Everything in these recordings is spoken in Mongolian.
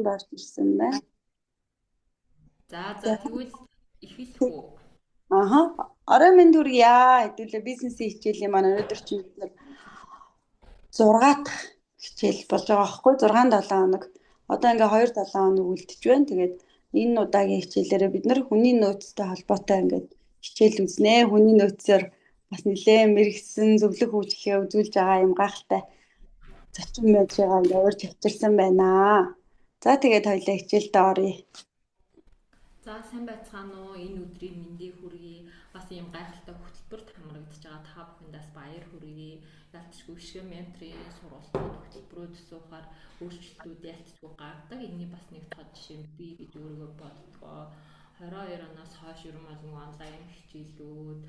хүнд орж ирсэн байна. За тэгвэл эхэлэх үү? Орой минь хүргье. Хэдүүлээ бизнесийн хичээлийн маань өнөөдөр чинь 6 дахь хичээл болж байгаа байхгүй 6-7 хоног. Одоо ингээ 2-7 хоног үлдэж байна. Тэгээд энэ удаагийн хичээлээрээ бид нар хүний нөөцтэй холбоотой ингээд хичээл үзнэ. Хүний нөөцөөр бас нэлээд мэрэгсэн зөвлөх үйлчлэгээ үзүүлж байгаа юм гайхалтай зочин байж байгаа ингээ урьж авчирсан байна. За тэгээд хоёлаа хичээлдээ оръё. За сайн байцгаана уу? Энэ өдрийн мэндийг хүргэе. Бас ийм гайхалтай хөтөлбөрт хамрагдаж байгаа та бүхэндээс баяр хүргэе. Ялцчгүй гişгэн менторын сургалтууд хөтөлбөрүүд суухаар өөрчлөлтүүд ялцчгүй гардаг. Энэний бас нэг тод жишээ нь би гэж өөрийгөө боддгоо. 22 оноос хойш ерөн бол нэг онлайн хичээлүүд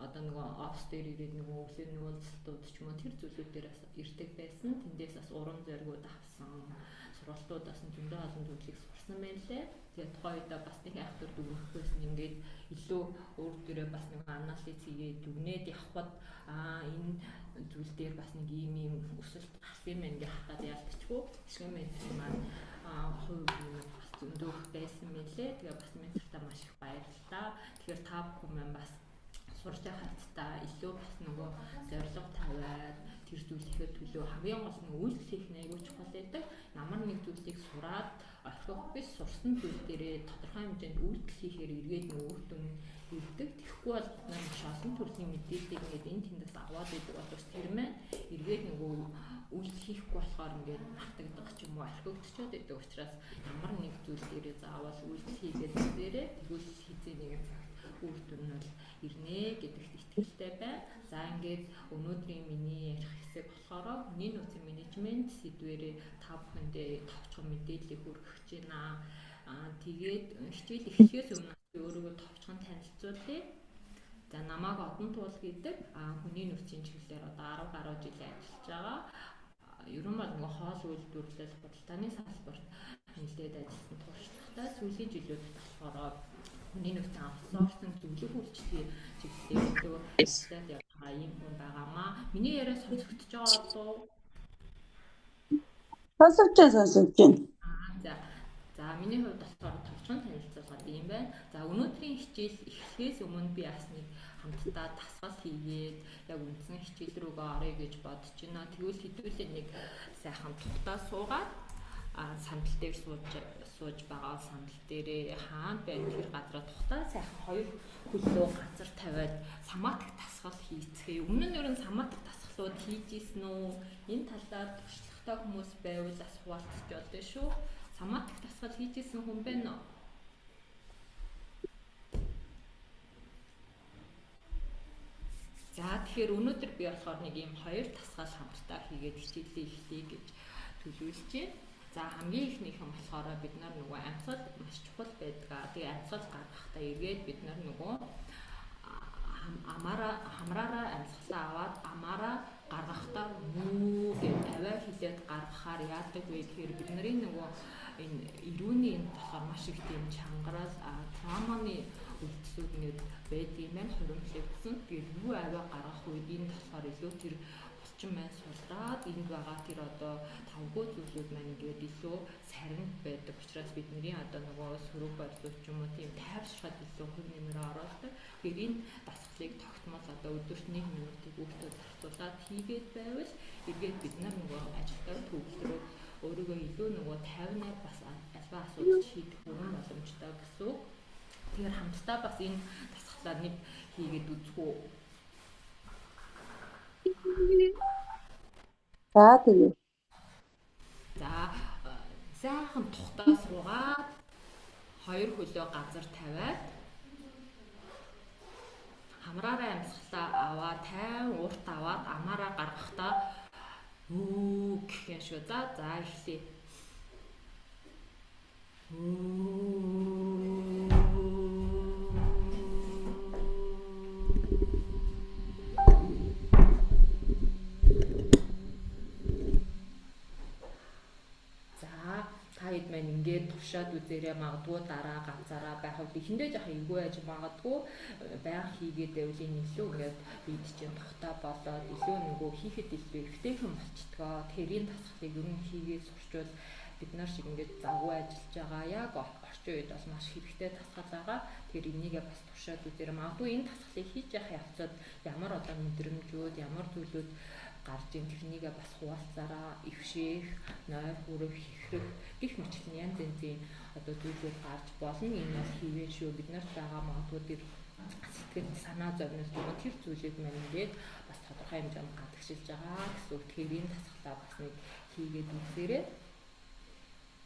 одоо нэг офс дээр ирээд нэг өглөөний уулзалтууд ч юм уу тэр зүйлүүдээс ирдэг байсан. Тэндээс бас урам зоригуд авсан. Сургалтуудаас нь зөндөө олон зүйлийг сурсан байна лээ. Тэгээд тухайн үедээ бас нэг айхтар дүгнэх байсан. Ингээд илүү өөр дөрөө бас нэг анализ хийгээд дүгнээд явхад энэ зүйл дээр бас нэг ийм өсөлт гарсан юм ингээ хатаад ялтчгүй. Гişгэн менторын маань хувь юм бас зөндөө байсан мэлээ. Тэгээ бас ментортаа маш их баярлалаа. Тэгэхээр та бүхэн маань бас сурч байхад илүү бас нөгөө зорилго тавиад тэр зүйлийнхээ төлөө хамгийн гол нь үйлчлэх нь аягүй чухал байдаг. Ямар нэг зүйлийг сураад орхих биш сурсан зүйл дээрээ тодорхой хэмжээнд үйлдэл хийхээр эргээд нөгөө үр дүн ирдэг. Тэгэхгүй бол бид маш олон төрлийн мэдээллийг ингээд энэ тэндээс аваад идэг бол тэр маань эргээд нөгөө үйлдэл хийхгүй болохоор ингээд мартагдах ч юм уу орхигдчиход идэг учраас ямар нэг зүйл дээрээ заавал үйлдэл хийгээд дээрээ тэгвэл хийзээ нэгэн цагт үр дүн нь ирнэ гэдэгт итгэлтэй байна. За ингээд өнөөдрийн миний ярих хэсэг болохоор хүний нөөцийн менежмент сэдвэрээ та бүхэндээ товчхон мэдээллийг хүргэж байна. Тэгээд хичээл эхлэхээс өмнө өөрийгөө товчхон танилцуулъя. За намайг Одон Туул гэдэг хүний нөөцийн чиглэлээр одоо 10 гаруй жил ажиллаж байгаа. Ерөн бол нөгөө хоол үйлдвэрлэл худалдааны салбарт нэлээд ажилласан туршлагатай сүүлийн жилүүдэд болохоор хүний нөөцийн аутсорсинг зөвлөх үйлчилгээ чиглэлээр илүү ажиллаад яваа юм хүн байгаамаа. Миний яриа сонсогдож байгаа болов уу? Сонсогдож байна. За миний хувьд болохоор товчхон танилцуулгаад юм байна. За өнөөдрийн хичээл эхлэхээс өмнө би бас нэг хамтдаа дасгал хийгээд яг үндсэн хичээл рүүгээ оръё гэж бодож байна. Тэгвэл хэдүүлээ нэг сайхан тухтаа суугаад сандал дээр сууж байгаа сандал дээрээ хаана байна тэр газараа тухтаа сайхан хоёр хөлөө газар тавиад самаатик дасгал хийцгээе. Өмнө нь ерөн самаатик дасгалууд хийж ийсэн үү? Энэ талаар туршлагатай хүмүүс байвал бас хуваалцж болно шүү. Самаатик дасгал хийж ийсэн хүн байна уу? За тэгэхээр өнөөдөр би болохоор нэг ийм хоёр дасгал хамтдаа хийгээд хичээлээ эхлэе гэж төлөвлөж байна. За хамгийн ихнийх нь болохоор бид нар нөгөө амьсгал маш чухал байдаг. Тэгээ амьсгал гаргахтаа эргээд бид нар нөгөө хамраараа амьсгалаа аваад амаараа гаргахтаа мүү гэж аваа хилээд гаргахаар яадаг вэ гэхээр бидний нөгөө энэ ирүүний энэ болохоор маш их тийм чангараас травманы үлдсүүд нэг байдгийн маань хуримтлагдсан. Тэгээд юу аваа гаргах үед энэ болохоор илүү тэр булчин маань сулраад энд байгаа тэр одоо тавгүй зүйлүүд маань ингээд илүү сарнинд байдаг учраас бидний одоо нөгөө сөрөг бодлууд ч юм уу тийм тайвшраад илүү хөв нэмрээ оруулдаг. Тэгэхээр энэ дасгалыг тогтмол одоо өдөрт 1 минутыг өөртөө зарцуулаад хийгээд байвал эргээд бид нар нөгөө ажилтаа төвлөрөөд өөрийгөө илүү нөгөө тайвнаар бас альва асуудал шийдэх бүрэн боломжтой гэсэн үг. Тэгэхээр хамтдаа бас энэ дасгалаа нэг хийгээд үзэх үү. За тэгээ. За сайхан тухтаа суугаад хоёр хөлөө газар тавиад хамраараа амьсгалаа аваад тайван урт аваад амаараа гаргахтаа гэх юм шүү. За эхлэе. Хэд маань ингээд туршаад үзээрэй магадгүй дараа ганцаараа байхад эхэндээ жоох эвгүй байж магадгүй байнга хийгээд байвал энэ илүү ингээд бид чинь тухтай болоод илүү нөгөө хийхэд илүү ихтэйхэн болчтгоо. Тэгэхээр энэ дасгалыг ер нь хийгээд сурчвал бид нар шиг ингээд завгүй ажиллаж байгаа яг орчин үед бол маш хэрэгтэй тасгал байгаа. Тэгэхээр энийгээ бас туршаад үзээрэй. Магадгүй энэ тасгалыг хийж явах явцад ямар одоо мэдрэмжүүд, ямар зүйлүүд гарч ийн тэрнийгээ бас хуваалцаараа ившээх, нойр хүрэх, хихрэх гэх мэтлэн янз янзын одоо зүйлүүд гарч болно. Энэ бол хийвэн шүү. Бид нарт байгаа магадгүй тэр сэтгэл санаа зовнилт юм тэр зүйлүүд маань ингээд бас тодорхой хэмжээнд гадагшилж байгаа гэсэн үг. Тэгэхээр энэ тасгалаа бас нэг хийгээд үзээрэй.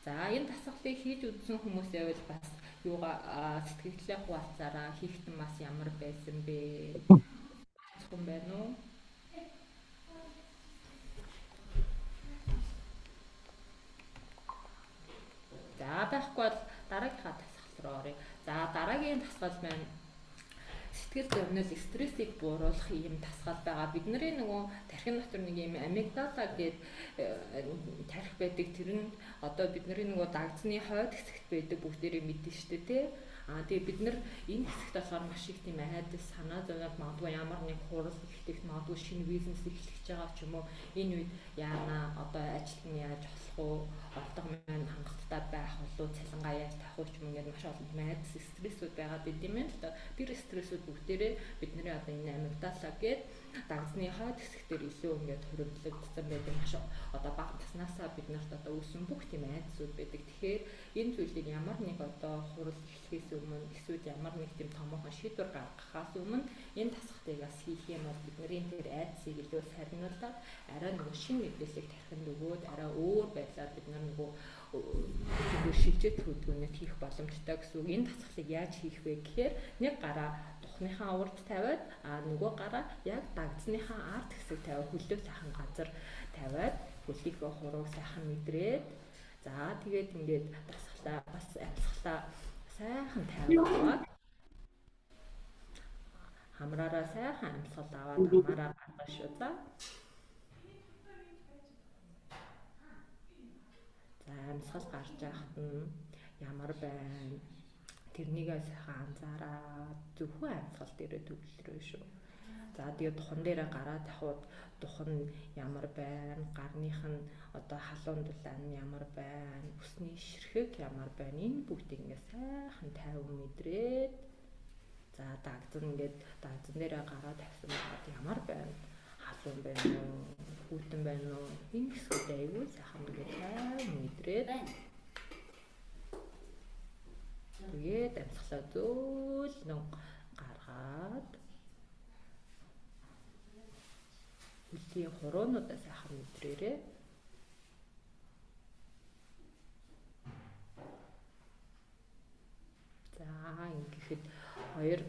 За энэ тасгалыг хийж үзсэн хүмүүс явал бас юугаа сэтгэлээ хуваалцаараа хийхтэн бас ямар байсан бэ? Зөвхөн байна уу? За байхгүй бол дараагийнхаа тасгал руу оръё. За дараагийн тасгал маань сэтгэл зовнил стрессийг бууруулах юм тасгал байгаа. Бидний нөгөө тархин дотор нэг юм амигдала гэдэг тархи байдаг. Тэр нь одоо бидний нөгөө дагцны хойд хэсэгт байдаг бүгдээрээ мэднэ шүү дээ, тий? Тэгээ бид нар энэ хэсэгт болохоор маш их тийм айдас санаа зовнил магадгүй ямар нэг хурал ихтэй магадгүй шинэ бизнес эхлэж байгаа ч юм уу энэ үед яана одоо ажилт нь яаж болох уу олдог маань хангалттай байх болов цалингаа яаж тавих уу ч юм ингээд маш олон айдас стрессүүд байгаа гэдэм юм л да. Тэр стрессүүд бүгдээрээ бидний одоо энэ амигдала гэдэг дагцны хойд хэсэгтэр илүү ингээд хөрвүүлэгдсэн байдаг маш одоо бага таснасаа бид нарт одоо үүсэн бүх тийм айдсууд байдаг. Тэгэхээр энэ зүйлийг ямар нэг одоо хурал эхлэхээс өмнө эсвэл ямар нэг тийм томоохон шийдвэр гаргахаас өмнө энэ тасгалтыг бас хийх юм бол бидний тэр айдсыг илүү сарниулаад арай нэг шинэ мэдээллийг тархинд өгөөд арай өөр байдлаар бид нөгөө шилжээд хөдөлгөөнд хийх боломжтой гэсэн үг. Энэ тасгалыг яаж хийх вэ гэхээр нэг гараа тухныхаа урд тавиад нөгөө гараа яг дагцныхаа ард хэсэг тавиад хөлөө сайхан газар тавиад хөлийнхөө хурууг сайхан мэдрээд за тэгээд ингээд тасгалаа бас амьсгалаа сайхан тавиад хамраараа сайхан амьсгал аваад хамаараа гаргаж шүү за. За амьсгал гарч яхад нь ямар байна? Тэрнийгээ сайхан анзаараад зөвхөн амьсгал дээрээ төвлөрөө шүү. За тэгээд духан дээрээ гараа тавхад духан ямар байна? Гарных нь одоо халуун дулаан нь ямар байна? Өсний ширхэг ямар байна? Энэ бүгдийг ингээ сайхан тайван мэдрээд за дагцэн ингээд дагцэн дээрээ гараа тавьсан байгаад ямар байна? Халуун байна уу? Хүйтэн байна уу? Энэ хэсгүүд аягүй сайхан ингээ тайван мэдрээд тэгээд амьсгалаа зөөлнө гаргаад хөлтийн хуруунуудаа сайхан мэдрээрээ за ингэхэд хоёр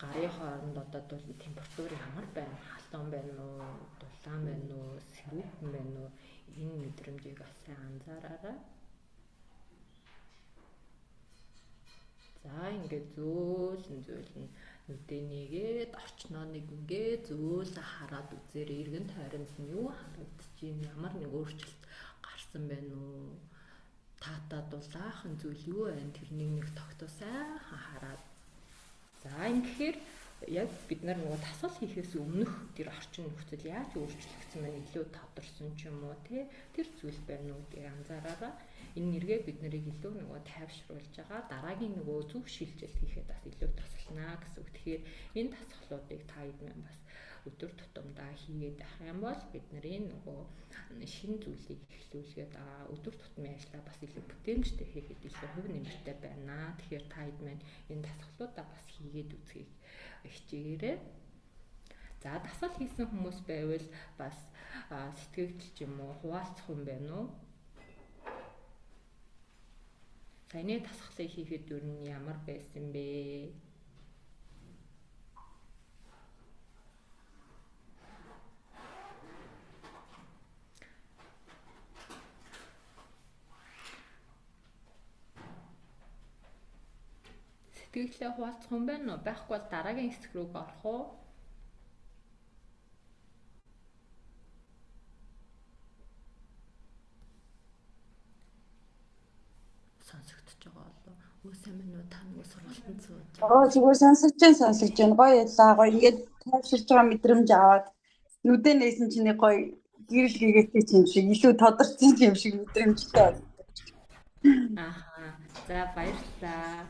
гарын хооронд одоо температур ямар байна? Халуун байна уу? Дулаан байна уу? Сэрүүхэн байна уу? Энэ мэдрэмжийг бас сайн анзаараарай. За ингээд зөөлн нүдэнийгээд орчноо нэг ингээд зөөлөн хараад үзээрэй. Эргэн тойронд нь юу харагдчих юм? Ямар нэг өөрчлөлт гарсан байна уу? Таатаа дулаахан зүйл юу байна? Тэрнийг нэг тогтоо сайхан хараад. За ингэхээр яг бид нар нөгөө тасгал хийхээс өмнөх тэр орчин нөхцөл яаж өөрчлөгдсөн байна илүү тодорсон ч юм уу тий тэр зүйл байна уу гэдгийг анзаараарай. Энэ нэргээ бид нарыг илүү нөгөө тайвшруулж байгаа дараагийн нөгөө зөв шилжилт хийхэд бас илүү туслана гэсэн үг. Тэгэхээр энэ тасгалуудыг та хэд бас өдөр тутамдаа хийгээд авах юм бол бид нарын нөгөө шинэ зүйлийг эхлүүлгээд өдөр тутмын ажлаа бас илүү бүтээмжтэй хийхэд илүү хөв нэмэртэй байна. Тэгэхээр та хэд энэ тасгалуудаа бас хийгээд үзье хичээгээрэй. За дасгал хийсэн хүмүүс байвал бас сэтгэгдэл ч юм уу хуваалцах юм байна уу? Саяны дасгалыг хийхэд юу нь ямар байсан бэ? Сэтгэлээ хуваалцах юм байна уу? Байхгүй бол дараагийн хэсэг рүү орох уу? Сонсогдож байгаа болов уу? Сайн мэн үү та нэг сургалтанд сууж. Зүгээр сонсогч байна. Гоё ялаа. Гоё ингээд тайвширж байгаа мэдрэмж аваад нүдэ нээсэн чинь гоё гэрэл гэгээтэй юм шиг илүү тодорцсон юм шиг мэдрэмжтэй байна. Ааха. За баярлалаа.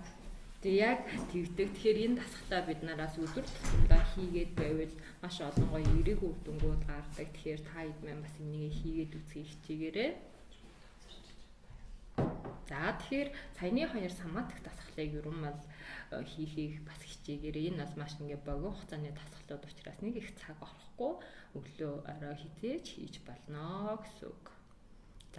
Тэг яг тэгдэг. Тэгэхээр энэ дасгалтаа бид нараас өдөр тутмдаа хийгээд байвал маш олон гоё эерэг үр дүнгууд гардаг. Тэгэхээр та хэд маань бас энийг хийгээд үзхийг хичээгээрэй. За тэгэхээр саяны хоёр самаатах дасгалыг ер нь бол хийхийг бас хичээгээрэй. Энэ бол маш ингээ богино хугацааны дасгалууд учраас нэг их цаг орохгүй өглөө орой хизээж хийж болно гэсэн үг.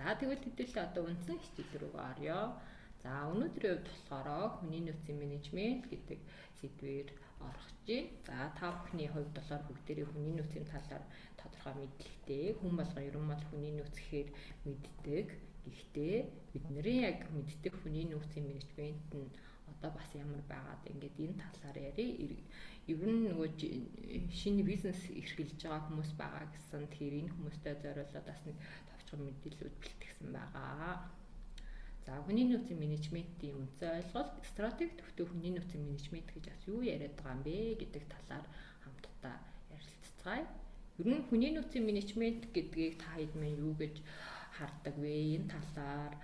За тэгвэл хэдүүлээ одоо үндсэн хичээл рүү орё. За өнөөдрийн хувьд болохоор хүний нөөцийн менежмент гэдэг сэдвээр орох чинь. За та бүхний хувьд болохоор бүгдээрээ хүний нөөцийн талаар тодорхой мэдлэгтэй. Хүн болгон ер нь бол хүний нөөц гэхээр мэддэг. Гэхдээ бидний яг мэддэг хүний нөөцийн менежмент нь одоо бас ямар байгаад ингээд энэ талаар ярив. Ер нь нөгөө шинэ бизнес эрхэлж байгаа хүмүүс байгаа гэсэн. Тэгэхээр энэ хүмүүстэй зориулаад бас нэг товчхон мэдээлэлүүд бэлтгэсэн байгаа. За хүний нөөцийн менежментийн үндсэн ойлголт, стратеги төвтэй хүний нөөцийн менежмент гэж бас юу яриад байгаа юм бэ гэдэг талаар хамтдаа ярилцгаая. Ер нь хүний нөөцийн менежмент гэдгийг та хэд маань юу гэж хардаг вэ? Энэ талаар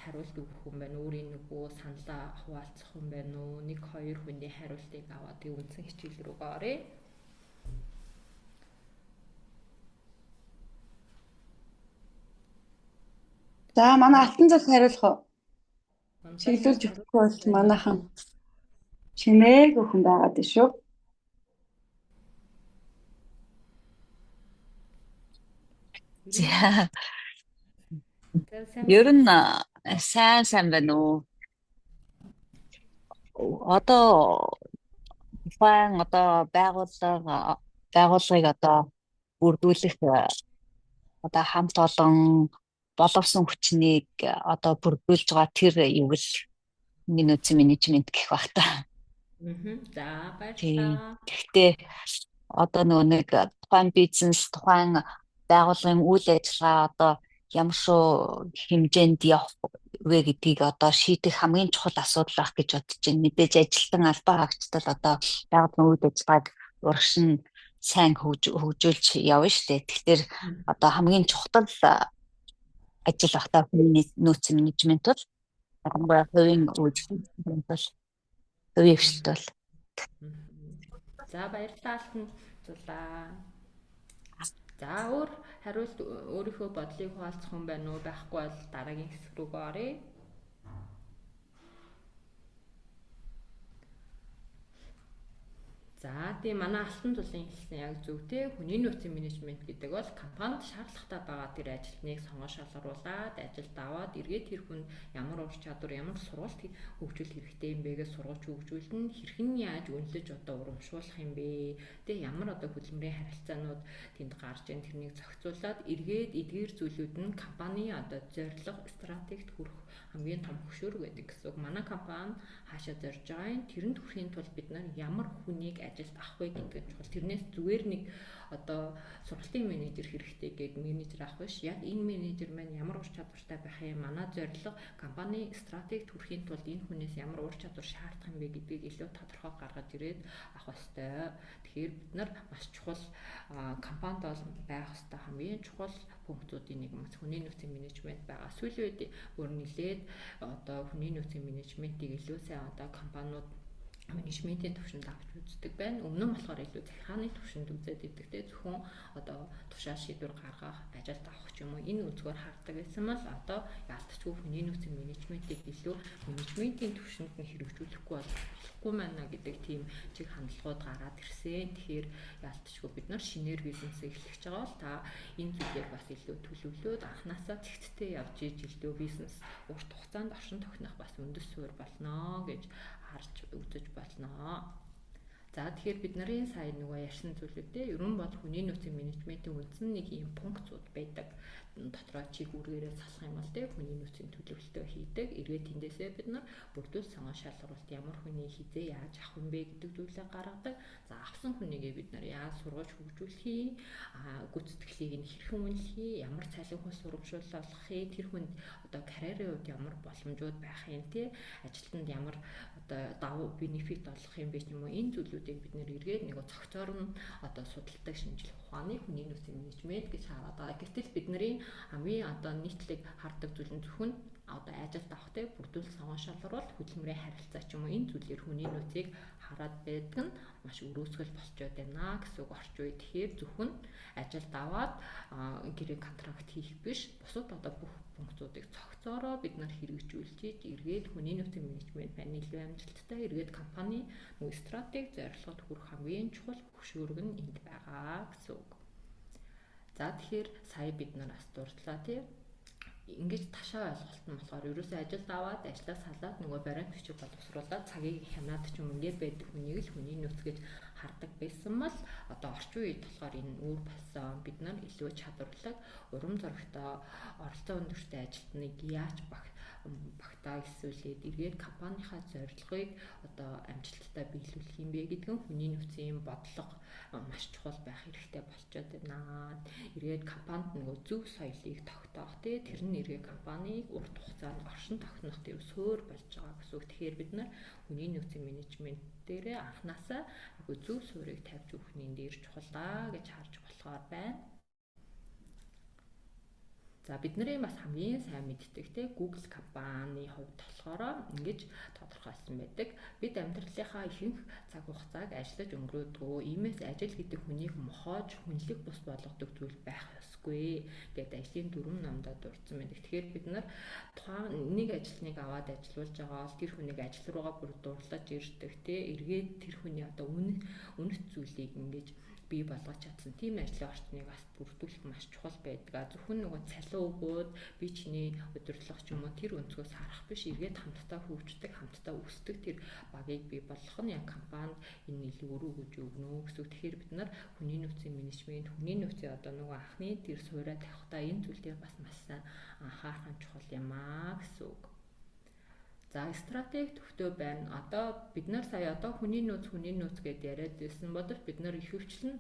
хариулт өгөх юм байна. Өөрийн нөгөө саналаа хуваалцах юм байна уу? Нэг хоёр хүний хариултыг аваад тийм үндсэн хичээл рүү оръё. За манай алтан цас хариулах уу? Чиглүүлж өгөхгүй бол манайхан чимээг өхөн байгаад шүү. За. Ер нь сайн байна уу? Одоо тухайн одоо байгууллагыг одоо бүрдүүлэх одоо хамт олон боловсон хүчнийг одоо бүрдүүлж байгаа тэр юу л хүний нөөцийн менежмент гэх баг та. За баярлалаа. Гэхдээ одоо нөгөө нэг тухайн бизнес, тухайн байгууллагын үйл ажиллагаа одоо ямар шүү хэмжээнд явах вэ гэдгийг одоо шийдэх хамгийн чухал асуудал байх гэж бодож байна. Мэдээж ажилтан албаа хаагчдад одоо байгууллагын үйл ажиллагааг урагшин сайн хөгжүүлж явна шүү дээ. Тэгэхээр одоо хамгийн чухал ажил багтаа хүний нөөцийн менежмент бол хувийн үйлчлэл бол хувийн хвшилт бол. За баярлалаа алтан цулаа. За өөр хариулт өөрийнхөө бодлыг хуваалцах юм байна уу? Байхгүй бол дараагийн хэсэг рүү оръё. За тийм манай алтан цулын хэлсэн яг зөв те хүний нөөцийн менежмент гэдэг бол компанид шаардлагатай байгаа тэр ажилтныг сонгож шалгаруулад ажилд аваад эргээд тэр хүн ямар ур чадвар ямар сургалт хөгжүүлэх хэрэгтэй юм бэ гэж сургаж хөгжүүлнэ хэрхэн яаж үнэлж одоо урамшуулах юм бэ те ямар одоо хөдөлмөрийн харилцаанууд тэнд гарч ийн тэрнийг зохицуулаад эргээд эдгээр зүйлүүд нь компани одоо зорилго стратегид хүрэх хамгийн том хөшөөрөг гэдэг гэсэн үг. Манай компани хаашаа зорж байгаа юм тэрэнд хүрэхийн тулд бид нар ямар хүнийг ажилд авах вэ гэдэг нь чухал. Тэрнээс зүгээр нэг одоо сургалтын менежер хэрэгтэй гэдэг менежер авах биш. Яг энэ менежер маань ямар ур чадвартай байх юм? Манай зорилго компани стратегид хүрэхийн тулд энэ хүнээс ямар ур чадвар шаардах юм бэ гэдгийг илүү тодорхой гаргаж ирээд авах ёстой. Тэгэхээр бид нар маш чухал компанид бол байх ёстой хамгийн чухал пунктуудын нэг маш хүний нөөцийн менежмент байгаа. Сүүлийн үед өөр нэлээд одоо хүний нөөцийн менежментийг илүү сайн одоо компаниуд менежментийн төвшөнд авч үздэг байна. Өмнө нь болохоор илүү захиргааны төвшөнд үзээд идэгтэй зөвхөн одоо тушаал шийдвэр гаргах, ажилд авах ч юм уу энэ үзгээр хардаг гэсэн бол одоо яалтчгүй хүний нөөцийн менежментийг илүү менежментийн төвшөнд нь хэрэгжүүлэхгүй болохгүй байна гэдэг тийм чиг хандлагууд гараад ирсэн. Тэгэхээр яалтчгүй бид нар шинээр бизнесээ эхлэж байгаа бол та энэ зүйлээр бас илүү төлөвлөөд анханасаа зэгцтэй явж иж илүү бизнес урт хугацаанд оршин тогтнох бас үндэс суурь болно гэж харж үзэж болно. За тэгэхээр бид нарын сайн нөгөө ярьсан зүйлүүдээ ерөн бол хүний нөөцийн менежментийн үндсэн нэг юм пунктууд байдаг. Дотроо чиг үүргээрээ салах юм бол тэ хүний нөөцийн төлөвлөлтөө хийдэг. Эргээд тэндээсээ бид нар бүрдүүл сонгон шалгаруулалт ямар хүний хизээ яаж авах юм бэ гэдэг зүйлээ гаргадаг. За авсан хүнийгээ бид нар яаж сургаж хөгжүүлэх, гүйцэтгэлийг нь хэрхэн үнэлэх, ямар цалин хөлс урамшуулах, тэр хүнд одоо карьерийн хувьд ямар боломжууд байх юм те ажилтнанд ямар одоо давуу бенефит олох юм бэ юм уу энэ зүйлүүдийг бид нэр эргээд нэг цогцоор нь одоо судалдаг шинжилгээ ухааны хүний нөөцийн менежмент гэж хараад байгаа. Гэтэл бидний хамгийн одоо нийтлэг хардаг зүйл нь зөвхөн одоо ажилд авах те бүрдүүл сонгон шалгаруул хөдөлмөрийн харилцаа ч юм уу энэ зүйлээр хүний нөөцийг хараад байдаг нь маш өрөөсгөл болчиход байна гэсэн үг орчин үед. Тэгэхээр зөвхөн ажилд аваад гэрээ контракт хийх биш, бусад одоо бүх функцүүдийг цогцоороо бид нар хэрэгжүүлж эргээд хүний нөөцийн менежмент маань илүү амжилттай эргээд компани нөгөө стратеги зорилгод хүрэх хамгийн чухал хөшөөрөг нь энд байгаа гэсэн үг. За тэгэхээр сая бид нар бас дурдлаа тий. Ингэж ташаа ойлголт нь болохоор ерөөсөө ажилд аваад ажлаас салаад нөгөө баримт бичиг боловсруулаад цагийг хянаад ч юм ингээд байдаг хүнийг л хүний нөөц гэж хардаг байсан бол одоо орчин үед болохоор энэ өөр болсон бид нар илүү чадварлаг урам зоригтой оролцоо өндөртэй ажилтныг яаж багтаа эсвэл эргээд компанийнхаа зорилгыг одоо амжилттай биелүүлэх юм бэ гэдэг нь хүний нөөцийн бодлого маш чухал байх хэрэгтэй болчиход байна. Эргээд компанид нөгөө зөв соёлыг тогтоох тий тэр нь эргээд компанийг урт хугацаанд оршин тогтнох тийм суурь болж байгаа гэсэн үг. Тэгэхээр бид нар хүний нөөцийн менежмент дээрээ анханасаа зөв суурийг тавьж өгөх нь энэ дээр чухал гэж харж болохоор байна. За бидний бас хамгийн сайн мэддэг те Google компани хувьд болохоор ингэж тодорхойлсон байдаг. Бид амьдралынхаа ихэнх цаг хугацааг ажиллаж өнгөрөөдгөө. Иймээс ажил гэдэг хүнийг мохоож хүнлэг бус болгодог зүйл байх ёсгүй гэдэг ажлын дүрм намдаа дурдсан байдаг. Тэгэхээр бид нар тухайн нэг ажилтныг аваад ажилуулж байгаа бол тэр хүнийг ажил руугаа бүр дурлаж ирдэг те эргээд тэр хүний одоо үнэт зүйлийг ингэж бий болгож чадсан тийм ажлын орчныг бас бүрдүүлэх маш чухал байдаг. Зөвхөн нөгөө цалин өгөөд би чиний удирдлага ч юм уу тэр өнцгөөс харах биш эргээд хамтдаа хөгждөг, хамтдаа өсдөг тэр багийг бий болгох нь яг компанид энэ илүү өрөө өгж өгнө гэсэн. Тэгэхээр бид нар хүний нөөцийн менежмент, хүний нөөцийн одоо нөгөө анхны тэр суурай тавихтаа энэ зүйлийг бас маш сайн анхаарах нь чухал юм гэсэн үг. За стратеги төвтэй байна. Одоо бид нар сая одоо хүний нөөц гэдээ яриад байсан бодож бид нар их хөвчлэн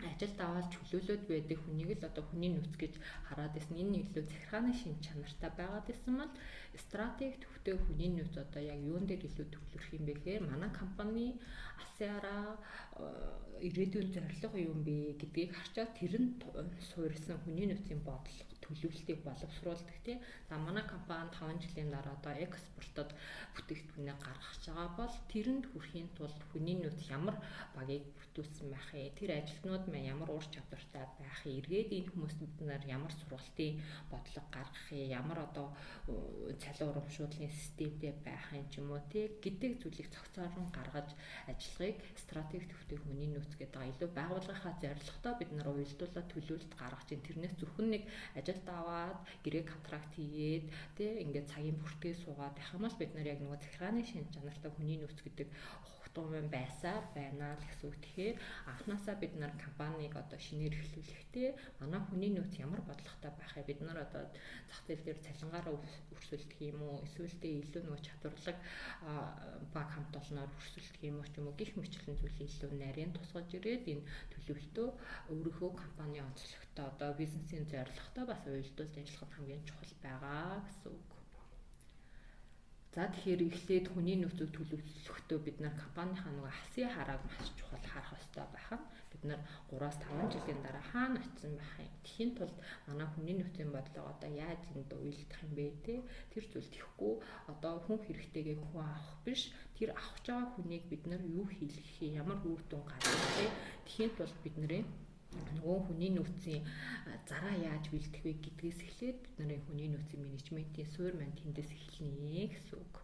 ажилд аваад чөлөөлөд байдаг хүнийг л одоо хүний нөөц гэж хараад байсан. Энэ илүү захиргааны шин чанартай байгаад байсан бол стратеги төвтэй хүний нөөц одоо яг юун дээр илүү төвлөрөх юм бэ гэхээр манай компани асиараа ирээдүйн зорилго юм бэ гэдгийг харчаад тэр нь суурилсан хүний нөөцийн бодлого төлөвлөлтийг боловсруулдаг тийм. За манай компани 5 жилийн дараа одоо экспортод бүтээгдэхүүнээ гаргаж байгаа бол тэрэнд хүрэхийн тулд хүний нөөц ямар багийг бүрдүүлсэн байх вэ? Тэр ажилтнууд маань ямар ур чадвартай байх вэ? Эргээд энэ хүмүүст бид нар ямар сургалтын бодлого гаргах вэ? Ямар одоо цалин урамшууллын системтэй байх юм ч юм уу тийм гэдэг зүйлийг цогцоорон гаргаж ажиллахыг стратеги төвтэй хүний нөөц гэдэг илүү байгууллагынхаа зорилготой бид нар уялдуулаад төлөвлөлт гаргаж ин тэрнээс зөвхөн нэг ажилд аваад гэрээ контракт хийгээд тий ингээд цагийн бүртгээ суугаад байх юм бол бид нар яг нөгөө захиргааны шин чанартай хүний нөөц гэдэг тухайн байсаар байна л гэсэн үг. Тэгэхээр анханасаа бид нар компанийг одоо шинээр эхлүүлэхдээ манай хүний нөөц ямар бодлоготой байх вэ? Бид нар одоо зах зээл дээр цалингаараа өрсөлдөх юм уу? Эсвэл илүү нөгөө чадварлаг баг хамт олноор өрсөлдөх юм уу ч юм уу гих мэтлэн зүйлийг илүү нарийн тусгаж ирээд энэ төлөвлөлтөө өөрийнхөө компани онцлогтой одоо бизнесийн зорилготой бас уялдуулж ажиллах нь хамгийн чухал байгаа гэсэн үг. За тэгэхээр эхлээд хүний нөөцийг төлөвлөлтөө бид нар компанийнхаа нөгөө алсын харааг маш чухал харах хэрэгтэй байх нь. Бид нар 3-5 жилийн дараа хаана очисон байх юм. Тэхийн тулд манай хүний нөөцийн бодлого одоо яаж энд уялдах юм бэ те? Тэр зүйл тэхгүй одоо хүн хэрэгтэйгээ хүн авах биш. Тэр авах байгаа хүнийг бид нар юу хийх юм, ямар үр дүн гаргах вэ? Тэхийн тулд бидний нөгөө хүний нөөцийн зараа яаж бэлдэх вэ гэдгээс эхлээд бид нарын хүний нөөцийн менежментийн суурь маань тэндээс эхэлнэ гэсэн үг.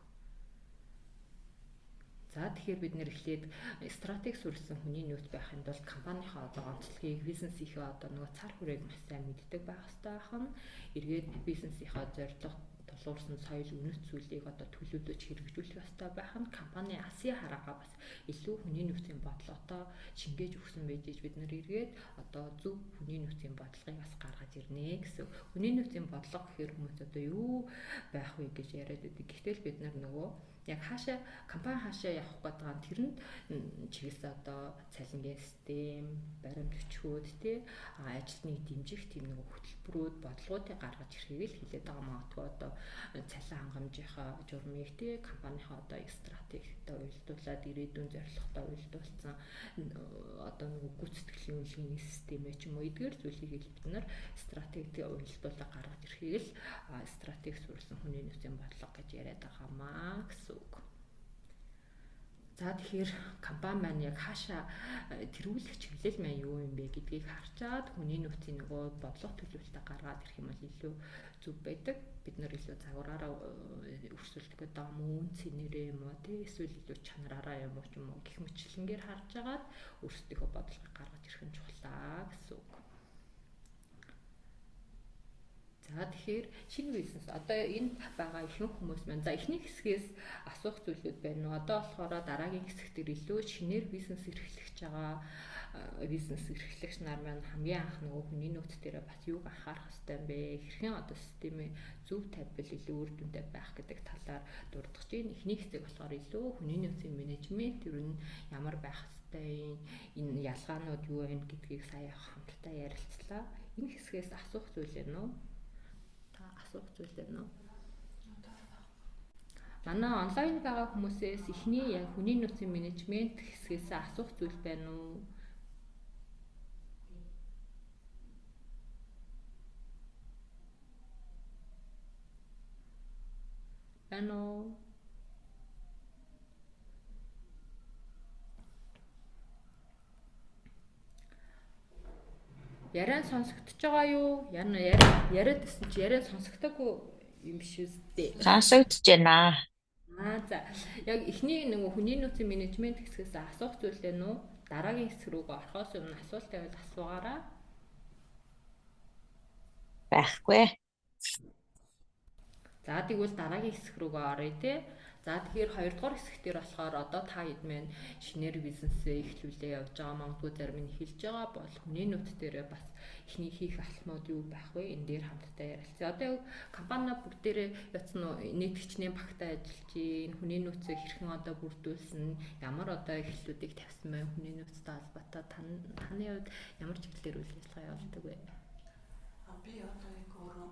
За тэгэхээр бид нэр эхлээд стратеги суурьсан хүний нөөц байхын тулд компанийнхаа одоо онцлогийг, бизнесийнхээ одоо нөгөө цар хүрээг маш сайн мэддэг байх хэрэгтэй байна. Эргээд бизнесийнхаа зорилго тулгуурсан соёл үнэт зүйлийг одоо төлөвлөж хэрэгжүүлэх ёстой байх нь компани алсын хараагаа бас илүү хүний нөөцийн бодлоготой шингээж өгсөн байж бид нар эргээд одоо зөв хүний нөөцийн бодлогыг бас гаргаж ирнэ гэсэн. Хүний нөөцийн бодлого гэхээр хүмүүс одоо юу байх вэ гэж яриад байдаг. Гэтэл бид нар нөгөө яг хаашаа компани хаашаа явах гэдэг нь тэрэнд чиглэс одоо цалингийн систем, баримт бичгүүд тий ажилтныг дэмжих тийм нэг хөтөлбөрүүд, бодлогоодыг гаргаж ирэхийг л хэлээд байгаа магадгүй одоо цалин хангамжийнхаа журмыг тий компанийнхаа одоо стратегитэй уялдуулаад ирээдүйн зорилготой уялдуулсан одоо нэг гүйцэтгэлийн үнэлгээний системээ ч юм уу эдгээр зүйлийг бид нар стратеги уялдуулаад гаргаж ирэхийг л стратеги суурилсан хүний нөөцийн бодлого гэж яриад байгаамаа гэсэн үг. За тэгэхээр компани маань яг хаашаа тэргүүлэх чиглэл маань юу юм бэ гэдгийг харчаад хүний нөөцийн нөгөө бодлого төлөвлөлтөд гаргаад ирэх юм бол илүү зүг байдаг. Бид нар илүү загвараараа өрсөлдөх гэдэг юм уу, үнцнэрээ юм уу, тий эсвэл илүү чанараараа юм уу ч юм уу гэх мэтлэнгээр харж агаад өөрсдийнхөө бодлогыг гаргаж ирэх нь чухлаа гэсэн үг. За тэгэхээр шинэ бизнес одоо энд байгаа ихэнх хүмүүс маань за эхний хэсгээс асуух зүйлүүд байна уу? Одоо болохоор дараагийн хэсэг дээр илүү шинээр бизнес эрхлэж байгаа бизнес эрхлэгч нар маань хамгийн анх нөгөө хүний нөөц дээр бас юуг анхаарах хэрэгтэй юм бэ? Хэрхэн одоо системээ зөв тавьбал илүү үр дүнтэй байх гэдэг талаар дурдж байна. Эхний хэсэг болохоор илүү хүний нөөцийн менежмент ер нь ямар байх хэрэгтэй, энэ ялгаанууд юу вэ гэдгийг сая хамтдаа ярилцлаа. Энэ хэсгээс асуух зүйл байна уу? Асуух зүйл байна уу? Манай онлайн байгаа хүмүүсээс эхний яг хүний нөөцийн менежмент хэсгээс асуух зүйл байна уу? Байна уу? Яриа сонсогдож байгаа юу? Яриад гэсэн чи яриа сонсогдоогүй юм биш үстэй. Сонсогдож байна. За яг эхний нөгөө хүний нөөцийн менежмент хэсгээс асуух зүйл байна уу? Дараагийн хэсэг рүү орохоос өмнө асуулт тавьвал асуугаараа. Байхгүй. За тэгвэл дараагийн хэсэг рүүгээ оръё те. За тэгэхээр хоёрдугаар хэсэг дээр болохоор одоо та хэд маань шинээр бизнесээ эхлүүлээ явж байгаа, магадгүй зарим нь эхэлж байгаа бол хүний нөөц дээр бас эхний хийх алхмууд юу байх вэ? Энэ дээр хамтдаа ярилцъя. Одоо яг компани бүгдээрээ яцсан уу нийтгчний багтаа ажиллаж ийн, хүний нөөцөө хэрхэн одоо бүрдүүлсэн, ямар одоо эхлэлүүдийг тавьсан байна хүний нөөцтэй холбоотой таны хувьд ямар чиглэлээр үйл ажиллагаа явуулдаг вэ? Би одоо яг өөрөө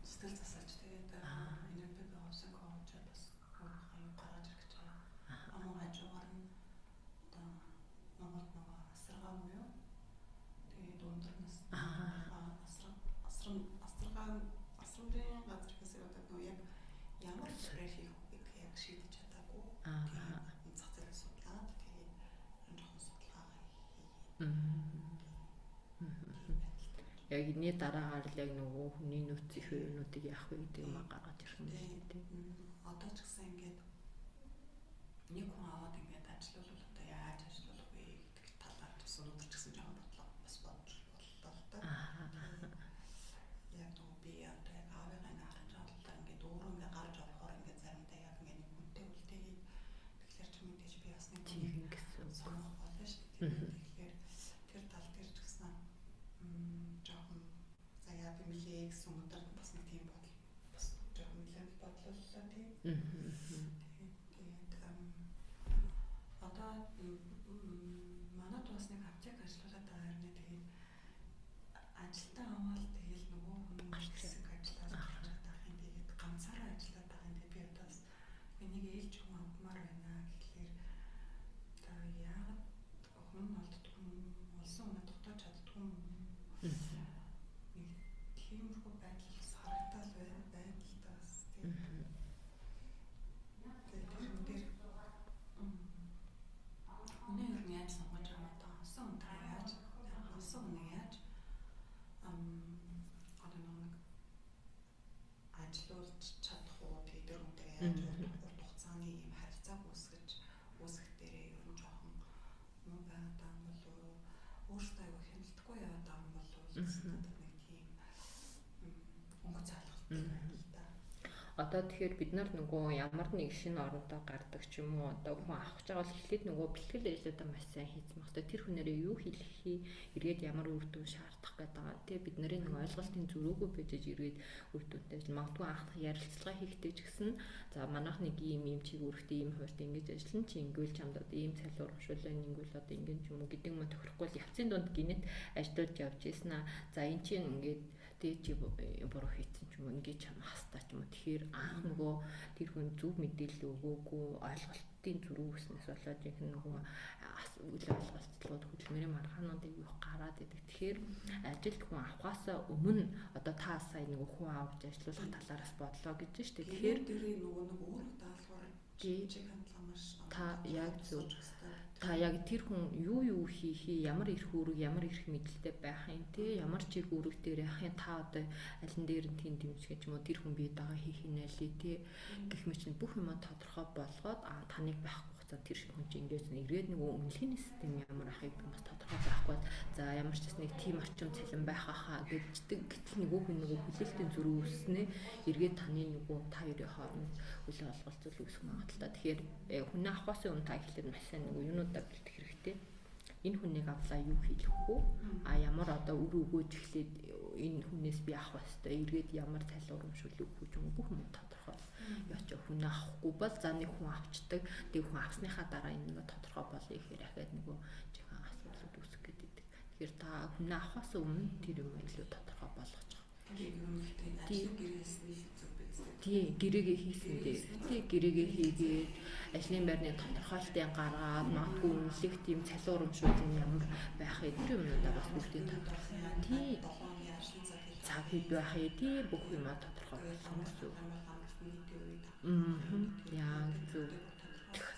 сэтгэл засалж тэгээд энерги байгуулсан коуч бас хаяг гаргаж ирэх гэж байгаа. Амун хажуугаар нь одоо Монголд нөгөө асаргаа буюу тэгээд өндөр нас асрамжийн газар гэсэн одоо нөгөө яг ямар спрей хийх гэдгийг яг шийдэж чадаагүй. Тэгээд зах зээлээ судлаад тэгээд жоохон судалгаа хийе. Яг энэний дараагаар л яг нөгөө хүний нөөцийн хувийнуудыг яах вэ гэдэг юм гаргаж ирэх юм шиг тийм. Одоо ч гэсэн ингээд нэг хүн аваад ингээд ажиллавал одоо яаж ажиллах вэ гэдэг талаар бас өнөөдөр ч гэсэн жоохон бодлоо бас бодолтой л та. Яг нөгөө би одоо яг аавыгаа ингээд харж авалтаа ингээд өөрөө ингээд гарч авахаар ингээд заримдаа яг ингээд нэг хүнтэй үлдээгээд тэгэхээр ч мэдээж би бас нэг тийм гэсэн сонирх болно шүү дээ. Тэгэхээр тэр тал дээр ч гэсэн жоохон за яа би мэлээ гэсэн өнөөдөр бас нэг тийм бодол бас жоохон нэлээд бодлоллоо тийм. Тэгээд одоо манайд бас нэг аптек ажиллуулаад байгаа юм. Тэгээд ажилтаа аваад тэгээд нөгөө хүн хэсэг ажиллаад байгаа юм. Тэгээд ганцаараа ажиллаад байгаа юм. Би одоо бас энийг ээлж хүн авмаар байна гэхлээр одоо яагаад хүн олддгүй улсын өмнө тогтоож чаддгүй тиймэрхүү байдал бас харагдал байдал бас тийм. Тэгээд үнээр нь яаж сонгож байгаа одоо хонсон үнтэй яаж хонсон үнэ яаж одоо нэг ажиллуулж чадах уу тэр үнтэй яаж урт хугацааны юм харьцааг үүсгэх дээрээ ер нь жоохон муу байгаа юм болов өөртөө аягүй хяналтгүй яваад байгаа юм болов гэсэн надад нэг тийм өнгө цаалгалтай байна л да. Одоо тэгэхээр бид нар нөгөө ямар нэг шинэ орондоо гардаг ч юм уу одоо хүн авах гэж байгаа бол эхлээд нөгөө бэлтгэл ажиллагаа маш сайн хийсэн багтаа тэр хүнээрээ юу хийлгэхий эргээд ямар үр дүн шаардах гэдэг байгаа. Тэгээ бид нарын нэг ойлголтын зөрүүгүй байж эргээд үр дүнтэй ажил магадгүй анх ярилцлага хийхдээ ч гэсэн за манайх нэг ийм чиг үүрэгтэй ийм хуурт ингэж ажиллана чи ингээл чамд одоо ийм цалин урамшуулаа ингээл одоо ингэ юм уу гэдэг юм тохирохгүй л явцын дунд гинэт ажиллаж явж ийсэн аа. За эн чинь ингээд Тэгээ чи буруу хийсэн ч юм уу ингээд чамаа хастаа ч юм уу. Тэгэхээр анх нөгөө тэр хүн зөв мэдээлэл өгөөгүй ойлголтын зөрүү гэснээс болоод жинхэнэ нөгөө үйл ойлголцлууд хөдөлмөрийн маргаануудыг явах гараад идэг. Тэгэхээр ажилд хүн авахаасаа өмнө одоо та сая нөгөө хүн авч ажиллуулах талаараас бодлоо гэж шүү дээ. Тэгэхээр дэрийн нөгөө нэг өөр даалгавар чиг хандлага маш та яг зөв та яг тэр хүн юу хийхээ ямар эрх үүрэг ямар эрх мэдэлтэй байх юм те ямар чиг үүрэг дээр яхахын та одоо аль нь дээр нь тийм дэмжих юм уу тэр хүн бие дагаа хийх нь алий те гэх мэт чинь бүх юм тодорхой болгоод таныг байхгүй хугацаанд тэр шиг хүн чинь ингээд эргээд нөгөө үнэлгээний систем ямар ахыг бас тодорхой байхгүй за ямар ч нэг тийм орчин цалин байх хаа гэждэг гэтэл нөгөө хүн нөгөө хүлээлтийн зөрүү үүснэ эргээд таны нөгөө та хоёрын хооронд үл ойлголцол үүсэх магадaltaа. Тэгэхээр хүн авахаас өмнө та ихлээр маш сайн нөгөө юунуудаа бэлдэх хэрэгтэй. Энэ хүнийг авлаа юу хийх вэ? Ямар одоо үр өгөөж эхлээд энэ хүнээс би авах хэвээр эргээд ямар цалин урамшуул өгөх юм бүх юм тодорхой. Яач хүн авахгүй бол за нэг хүн авчдаг. Тэг хүн авсныхаа дараа энэ нэг тодорхой болъё гэхээр ахаад нөгөө жихэн асуудлууд үүсэх гэдэг. Тэгэхээр та хүн авахаас өмнө тэр юм илүү тодорхой болгож байгаа. Тий гэрээгээ хийсэн дээр тий гэрээгээ хийгээд ажлын байрны тодорхойлтын гаргаад магадгүй үнэлэх тийм цалин урамшуул ямар байх тэр юмудаа бас бүгдийг тодорхой тий цаг хэд байх тий бүх юм тодорхой болсон гэсэн. Яг зөв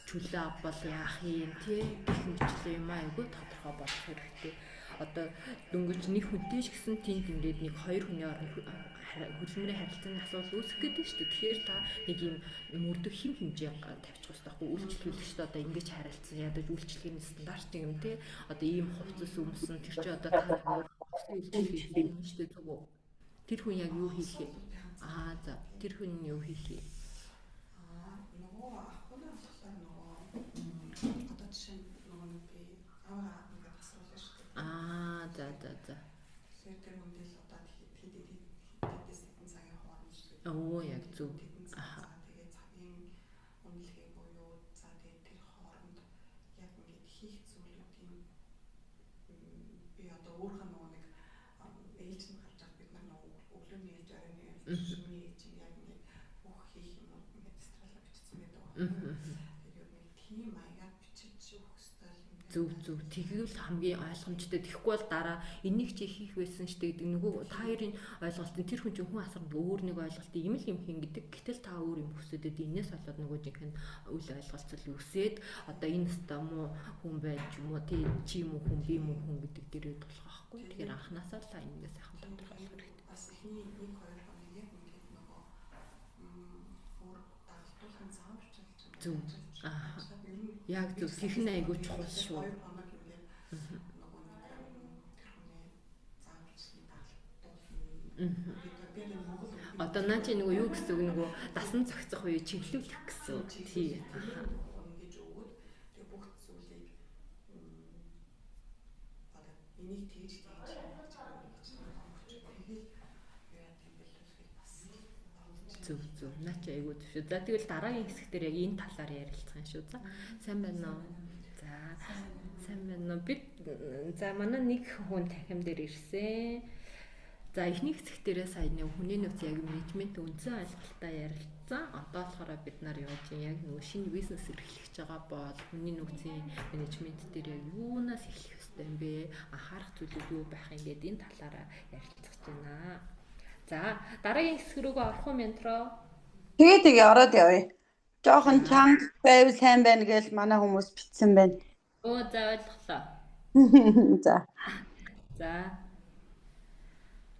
чөлөө авбал яах юм тий гэх мэтлээ юм айгүй тодорхой болох хэрэгтэй. Одоо дөнгөж нэг хүнтэй ч гэсэн тийм ингээд нэг хоёр хүний хооронд хөдөлмөрийн харилцааны асуудал үүсэх гэдэг шүү дээ. Тэгэхээр та нэг юм мөрдөх хэм хэмжээ тавьчих хэрэгтэй байхгүй үйлчлүүлэгчтэй одоо ингэж харилцсан ядаж үйлчлэгийн стандарт юм те одоо ийм хувцас өмсөн тэр чи одоо та үйлчлэх юм шүү дээ зүгөө. Тэр хүн яг юу хийх вэ? За тэр хүн юу хийх вэ? Нөгөө ахуйн болохоор нөгөө одоо жишээ нөгөө би аваа ингээд асуулаа шүү дээ. За. Тэгэхээр тэр хүндэл одоо хэд цагийн хооронд шүү дээ. Яг зөв. Тэгээ цагийн үнэлгээ буюу за тэр хооронд яг ингээд хийх зүйлүүдийн би одоо өөрхөн нөгөө нэг ээлж нь гарч байгаа бид нар нөгөө өглөөний ээлж оройн ээлж шөнийн ээлж яг ингээд бүх хийх юмуд ингээд стратеги бичсэн байдаг. Тэгээд нэг тийм маягаар бичиж өгөх хэрэгтэй юм. Зөв тэгвэл хамгийн ойлгомжтой. Тэгэхгүй бол дараа энийг чи хийх байсан шүү дээ гэдэг нөгөө та хоёрын ойлголтын тэр хүн чинь хүн асарнд өөр нэг ойлголтын юм л юм хийн гэдэг. Гэтэл та өөр юм хүсэдэд энэс болоод нөгөө жинхэнэ үйл ойлголцол үсээд одоо энэ ста муу хүн байж юм уу тий чи юм уу хүн би юм уу хүн гэдэг дээрээ болох байхгүй. Тэгэхээр анханасаа л та энэгээ сайхан тодорхойлох хэрэгтэй. Бас ихний 1-2 хоног яг ингээд нөгөө өөр дагалдуулсан зааварч ажиллаж зөв. Яг зөв техник айгуу чухал шүү. Одоо наа чи нөгөө юу гэсэн үг нөгөө дасан зохицох үе чиглүүлэх гэсэн. Тий. Ингэж өгөөд тэгээ бүх зүйлийг одоо энийг тэгж зөв. Наа чи айгуу зөв. За тэгвэл дараагийн хэсэг дээр яг энэ талаар ярилцах юм шүү. За сайн байна уу? За сайн байна уу? Бид за манай нэг хүн танхим дээр ирсэн. За эхний хэсэг дээрээ сая нэг хүний нөөц яг менежмент үндсэн ойлголтоо ярилцсан. Одоо болохоор бид нар яаж яг нөгөө шинэ бизнес эрхлэж байгаа бол хүний нөөцийн менежмент дээр яг юунаас эхлэх ёстой юм бэ? Анхаарах зүйлүүд юу байх юм гээд энэ талаараа ярилцах гэж байна. За дараагийн хэсэг рүүгээ орох уу ментро? Тэгээ ороод явъя. Жохон чанга байвал сайн байна гэж манай хүмүүс бичсэн байна. За ойлголоо.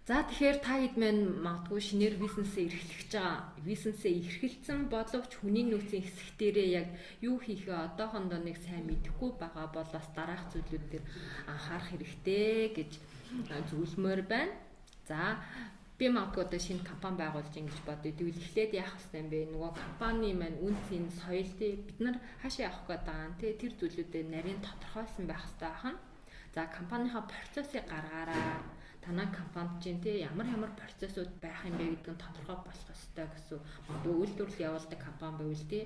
За тэгэхээр та хэд мэн магадгүй шинээр бизнесээ эрхлэж байгаа. Бизнесээ эрхэлсэн боловч хүний нөөцийн хэсэг дээрээ яг юу хийхээ одоохондоо нэг сайн мэдэхгүй байгаа бол бас дараах зүйлүүд дээр анхаарах хэрэгтэй гэж зөвлөмөр байна. За би магадгүй одоо шинэ компани байгуулж ингэж бодъё. Тэгвэл эхлээд яах вэ юм бэ? Нөгөө компани маань үн цэн соёл тий бид нар хаашаа явах гээд байгаа юм тий тэр зүйлүүдэд нарийн тодорхойлсон байх хэрэгтэй байна. За компанийнхаа процессыг гаргаараа. Та танай компанид чинь тий ямар процессууд байх юм бэ гэдэг нь тодорхой болох ёстой гэсэн. Магадгүй үйлдвэрлэл явуулдаг компани байвал тий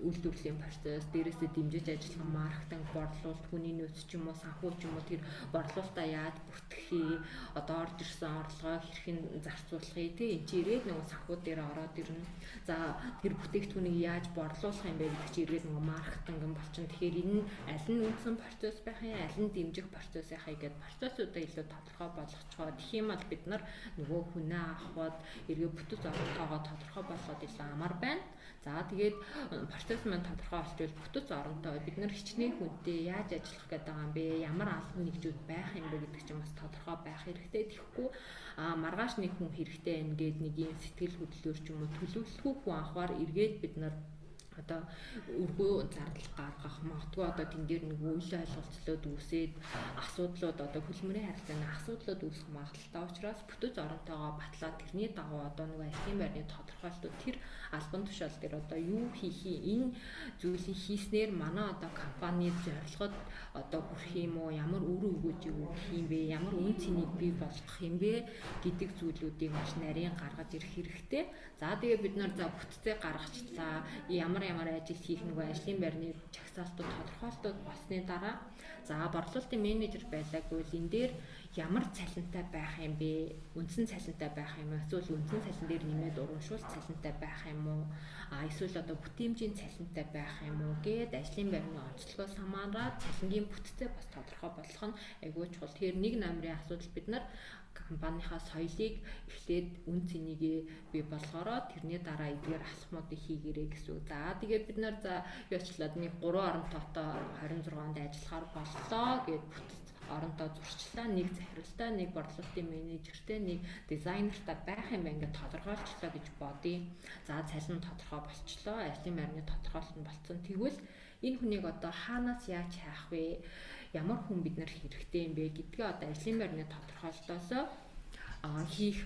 үйлдвэрлэлийн процесс, дээрээсээ дэмжиж ажиллах маркетинг, борлуулалт, хүний нөөц ч юм уу, санхүү ч юм уу тэр борлуулалтаа яаж бүртгэхий, одоо орж ирсэн орлогоо хэрхэн зарцуулахыг тий энэ чи ирээд нөгөө санхүү дээр ороод ирнэ. За тэр бүтээгдэхүүнийг яаж борлуулах юм бэ гэдэг чи ирээд нөгөө маркетинг юм болчихно. Тэгэхээр энэ нь аль нь үндсэн процесс байх юм, аль нь дэмжих процесс яхаа гэдэг процессуудаа илүү тодорхой болгочихоо. Тэгэх юм бол бид нар нөгөө хүнээ авахд эргээ бүтэц оронтойгоо тодорхой болгоход илүү амар байна. За тэгээд процесс маань тодорхой болчихвол бүтэц оронтой бид нар хичнээн хүнтэй яаж ажиллах гэдэг юм бэ? Ямар албан нэгжүүд байх юм бэ гэдэг чинь бас тодорхой байх хэрэгтэй. Тэгэхгүй маргааш нэг хүн хэрэгтэй байна гэд нэг юм сэтгэл хөдлөлөөр ч юм уу төлөвлөхгүй хүн авахаар эргээд бид нар одоо өргөө зардал гаргах магадгүй одоо тэн дээр нэг үйл ойлголцлоод үүсээд асуудлууд одоо хөлмөрийн харилцааны асуудлууд үүсэх магадaltaй учраас бүтэц оронтойгоо батлаад тэрний дагуу одоо нэг ажлын байрны тодорхойлолтууд тэр албан тушаал дээр одоо юу хийх энэ зүйлийг хийснээр манай одоо компани зорилгод одоо хүрэх юм уу, ямар үр өгөөжийг өгөх юм бэ, ямар үн цэнийг бий болгох юм бэ гэдэг зүйлүүдийг маш нарийн гаргаж ирэх хэрэгтэй. За тэгээ бид нар за бүтцээ гаргачлаа, ямар ажил хийх нөгөө ажлын байрны чагсаалтууд тодорхойлолтууд болсны дараа за борлуулалтын менежер байлаагүй л энэ дээр ямар цалинтай байх юм бэ? Үндсэн цалинтай байх юм уу? Эсвэл үндсэн цалин дээр нэмээд урамшуул цалинтай байх юм уу? Эсвэл одоо бүтээмжийн цалинтай байх юм уу гэд ажлын байрны онцлогоос хамаарат цалингийн бүтцээ бас тодорхой болгох нь айгүй чухал. Тэгэхээр нэг намрын асуудал бид нар компанийнхаа соёлыг эхлээд үн цэнийг бий болгороо тэрний дараа эдгээр алхмуудыг хийгэрэй гэсэн. За тэгээд бид нар за яачлаад нэг 3 оронтойтой 26-нд ажиллахаар боллоо гэд бүтц оронтой зурчлаа, нэг захиралтай, нэг борлуулалтын менежертэй, нэг дизайнертай байх юм байна гэж тодорхойлчлаа гэж бодъё. За цалин тодорхой болчлоо, ажлын байрны тодорхойлолт нь болцсон. Тэгвэл энэ хүнийг одоо хаанаас яаж хайх вэ? Ямар хүн бид нар хэрэгтэй юм бэ гэдгээ одоо ажлын байрны тодорхойлолтоос хийх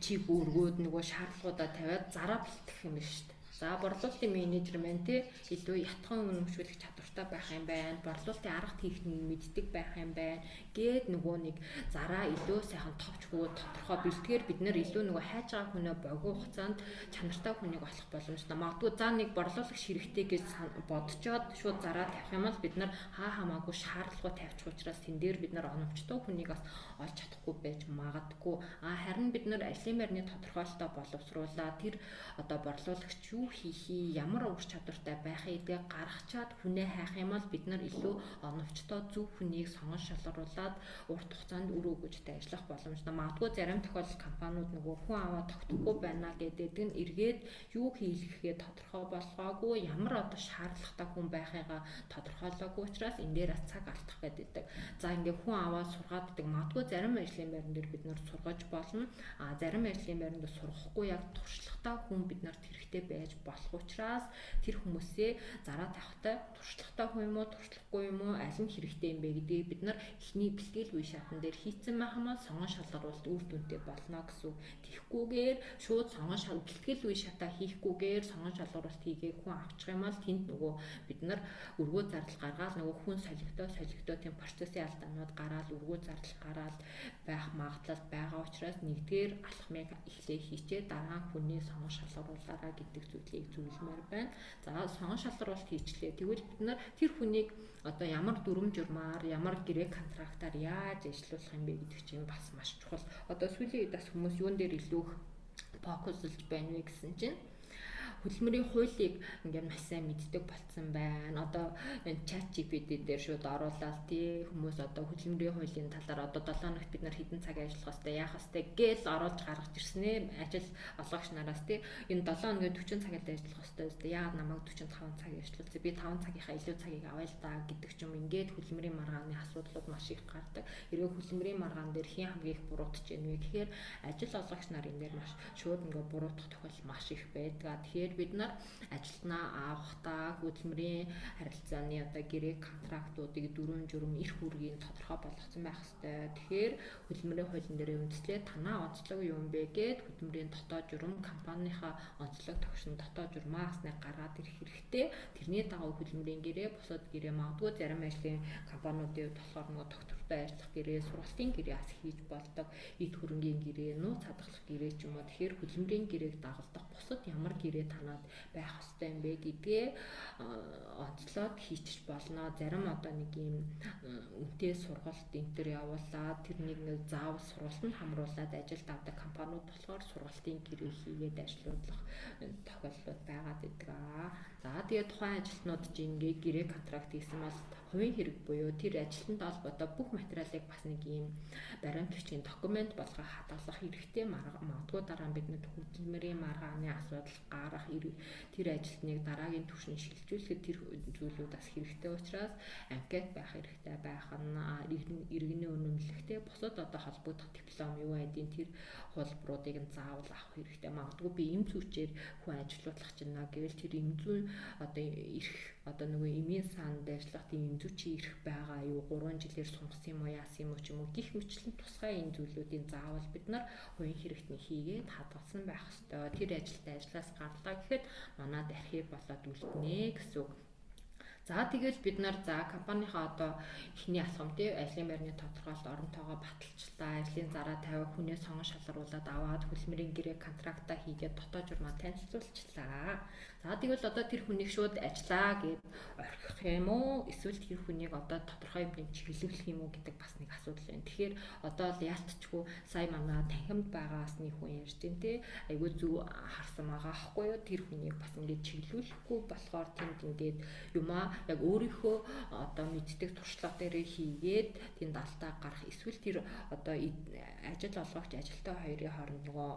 чиг үүргүүд нөгөө шаардлагуудаа тавиад зараа бэлтгэх юм байна шүү дээ. За борлуулалтын менежер маань тий илүү ятхан үнэмшүүлэх чадвартай байх юм байна. Борлуулалтын арга техникийг мэддэг байх юм байна. Гээд нөгөө нэг зараа илүү сайхан товчгүй тодорхой бэлтгэхээр бид нэр илүү нөгөө хайж байгаа хүнээ богино хугацаанд чанартай хүнийг олох боломжтой. Магадгүй за нэг борлуулагч хэрэгтэй гэж бодцоод шууд зараа тавих юм бол бид нар хамаагүй шаардлагууд тавьчих учраас тэн дээр бид нар оновчтой хүнийг бас олж чадахгүй байж магадгүй. Харин бид нар ажлын байрны тодорхойлолтоо боловсруулаад тэр одоо борлуулагч юу хийхий, ямар ур чадвартай байхыг гаргачаад хүнээ хайх юм бол бид нар илүү оновчтой зөв хүнийг сонгон шалгаруулад урт хугацаанд үр өгөөжтэй ажиллах боломжтой. Магадгүй зарим тохиолдолд компаниуд нөгөө хүн аваад тогтохгүй байна гэдэг нь эргээд юу хийлгэхээ тодорхой болгоогүй, ямар одоо шаардлагатай хүн байхыгаа тодорхойлоогүй учраас энэ дээр цаг алдах гэдэг. За ингээ хүн аваад сургаад гэдэг магадгүй зарим ажлын байран дээр бид нар сургаж болно. Зарим ажлын байранд сургахгүй яг туршлагатай хүн бид нарт хэрэгтэй байж болох учраас тэр хүмүүсээ зараа тавихтай туршлагатай хүн юм уу, туршлагагүй юм уу, аль нь хэрэгтэй юм бэ гэдгийг бид нар эхний бэлтгэл үе шатн дээр хийцэн байх юм бол сонгон шалгаруулалт үр дүнтэй болно гэсэн. Тэгхгүйгээр шууд сонгон бэлтгэл үе шатаа хийхгүйгээр сонгон шалгаруулалт хийгээ хүн авчих юм бол тэнд нөгөө бид нар өргөө зардал гаргаад нөгөө хүн солигдоо тийм процессын алдаанууд гараад өргөө зардал гараад байх магадлал байгаа учраас нэгдүгээр алхмыг эхлээ хийчээ дараа хүний сонгон шалгаруулаараа гэдэг зүйлийг зөвлөмөр байна. За сонгон шалгаруулалт хийчлээ. Тэгвэл бид нар тэр хүнийг одоо ямар дүрм журмаар, ямар гэрээ контрактаар яаж ажиллуулах юм бэ гэдэг чинь бас маш чухал. Одоо сүүлийн үед бас хүмүүс юун дээр илүү фокуслж байна вэ гэсэн чинь хөдөлмөрийн хуулийг ингээд маш сайн мэддэг болсон байна. Одоо энэ чат GPT дээр шууд оруулаад тий хүмүүс одоо хөдөлмөрийн хуулийн талаар одоо 7 хоногт бид нар хэдэн цаг ажиллах хэвээр яах хэвээр гээл оруулж гаргаж ирсэн ээ. Ажил олгогч нараас тий энэ 7 хоногийн 40 цагт ажиллах хэвээр яагаад намайг 45 цаг ажиллуулсан. Би 5 цагийнхаа илүү цагийг авъя л да гэдэг ч юм ингээд хөдөлмөрийн маргааны асуудлууд маш их гардаг. Эргээ хөдөлмөрийн маргаан дээр хэн хамгийн их буруутж байна вэ гэхээр ажил олгогч нар энэ дээр маш шууд ингээд буруутгах тохиолдол маш их байдаг. Тэгэхээр Тэгээд бид нар ажилтнаа авахдаа хөдөлмөрийн харилцааны одоо гэрээ контрактуудыг дүрм журм эрх үүргийг тодорхой болгосон байх ёстой. Тэгэхээр хөдөлмөрийн хуулийн дээр үндэслээд танаа онцлог юу юм бэ гэд хөдөлмөрийн дотоод журам компанийнхаа онцлог тогшин дотоод журмаа хасныг гаргаад ирэх хэрэгтэй. Тэрний дагуу хөдөлмөрийн гэрээ бусад гэрээ магадгүй зарим ажлын компаниудын хувьд болохоор нөгөө доктортой ажиллах гэрээ, сургалтын гэрээ бас хийж болдог. Эд хөрөнгийн гэрээ, нууц хадгалах гэрээ ч юм уу. Тэгэхээр хөдөлмөрийн гэрээг дагуулдаг бусад ямар гэрээ танаад байх ёстой юм бэ гэдгээ онцлоод хийчих болно. Зарим одоо нэг юм үнэтэй сургалт энэ төр явуулаад тэрнийг нэг заавал сургалтанд хамруулад ажилд авдаг компаниуд болохоор сургалтын гэрээ хийгээд ажиллуулах тохиолдлууд байгаад идэг. За тэгээд тухайн ажилтнууд чинь ингээ гэрээ контракт хийсэн бол хувийн хэрэг буюу тэр ажилтнад холбоотой бүх материалыг бас нэг юм баримт бичгийн документ болгох хадгалах хэрэгтэй. Магадгүй дараа нь бидний хөдөлмөрийн маргааны асуудал гарах тэр ажилтныг дараагийн түвшинд шилжүүлэхэд тэр зүйлүүд бас хэрэгтэй учраас анкет байх хэрэгтэй байх нь иргэний үнэмлэхтэй бусад одоо холбогдох диплом юу байдیں۔ Тэр хуулбаруудыг нь заавал авах хэрэгтэй. Магадгүй би эм зүйчээр хүн ажилуулах чинь гэвэл тэр эм зүй одоо ирэх одоо нөгөө эмийн санд ажиллах тийм эм зүйчийн ирэх байгаа юу 3 жилээр сунгасан юм уу яасан юм уу ч юм уу гих мэтлэн тусгай энэ зүйлүүдийн заавал бид нар хувийн хэрэгтний хийгээд хадгалсан байх ёстой. Тэр ажилтны ажлаас гарлаа гэхэд манад архив болоод үлднэ гэсэн үг. За тэгэл бид нар компанийнхаа одоо эхний алхам тий ажлын байрны тодорхойлолт оронтойгоо баталчлаа, ажлын зараа тавиа хүнээс сонгон шалгаруулад аваад хөдөлмөрийн гэрээ контрактаа хийгээд дотоод журмаа танилцуулчлаа. За тэгвэл одоо тэр хүнийг шууд ажиллаа гэд орхих юм уу? Эсвэл тэр хүнийг одоо тодорхой юмны чиглүүлэх юм уу гэдэг бас нэг асуудал байна. Тэгэхээр одоо л яалтчгүй сая манай танхимд байгаас нэг хүн ярьж дээ тий. Айгүй зүг харсан байгаа аахгүй юу? Тэр хүнийг бас ингээд чиглүүлэхгүй болохоор тэнд ингээд юмаа яг өөрийнхөө одоо мэддэг туршлага дээрээ хийгээд тэнд алдаа гарах эсвэл тэр одоо ажил олгогч ажилтай хоёрын хооронд нөгөө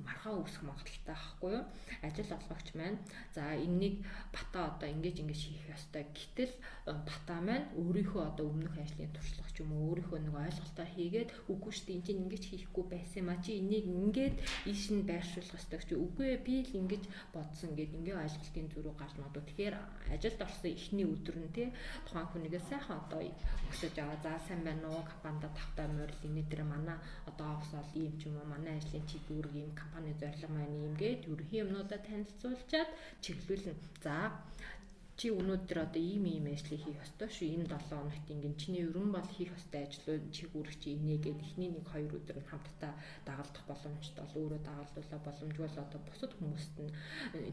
маргаа үүсэх магадaltaй байхгүй юу? Ажил олгогч маань за энэнийг бата одоо ингэж хийх ёстой. Гэтэл бата маань өөрийнхөө одоо өмнөх ажлын туршлага ч юм уу өөрийнхөө нэг ойлголтоо хийгээд үгүй шүү дээ энэ чинь ингэж хийхгүй байсан юм а чи энийг ингээд ийш нь байршуулах ёстой гэж үгүй ээ би л ингэж бодсон гэд ингээ ойлголтын зүрх гарч магадгүй. Тэгэхээр ажилд орсон эхний өдөр нь тий тухайн хүнийгээ сайхан одоо өсөж аваа за сайн байна уу компанид тавтай морил энэ дээр манай одоо офс ол ийм ч юм уу манай ажлын чиглэл ийм компани зорилго маань ийм гээд ерөнхий юмнуудаа танилцуулчаад чиглүүлнэ. За чи өнөөдөр одоо ийм ажлыг хийх ёстой шүү. Энэ 7 хоногт ингээд чиний ерөн бол хийх ёстой ажлууд чи хүрэх чи инээ гээд эхний 1-2 өдөр нь хамтдаа дагалдах боломжтой бол өөрөө дагалдуулаа боломжгүй бол одоо бусад хүмүүст нь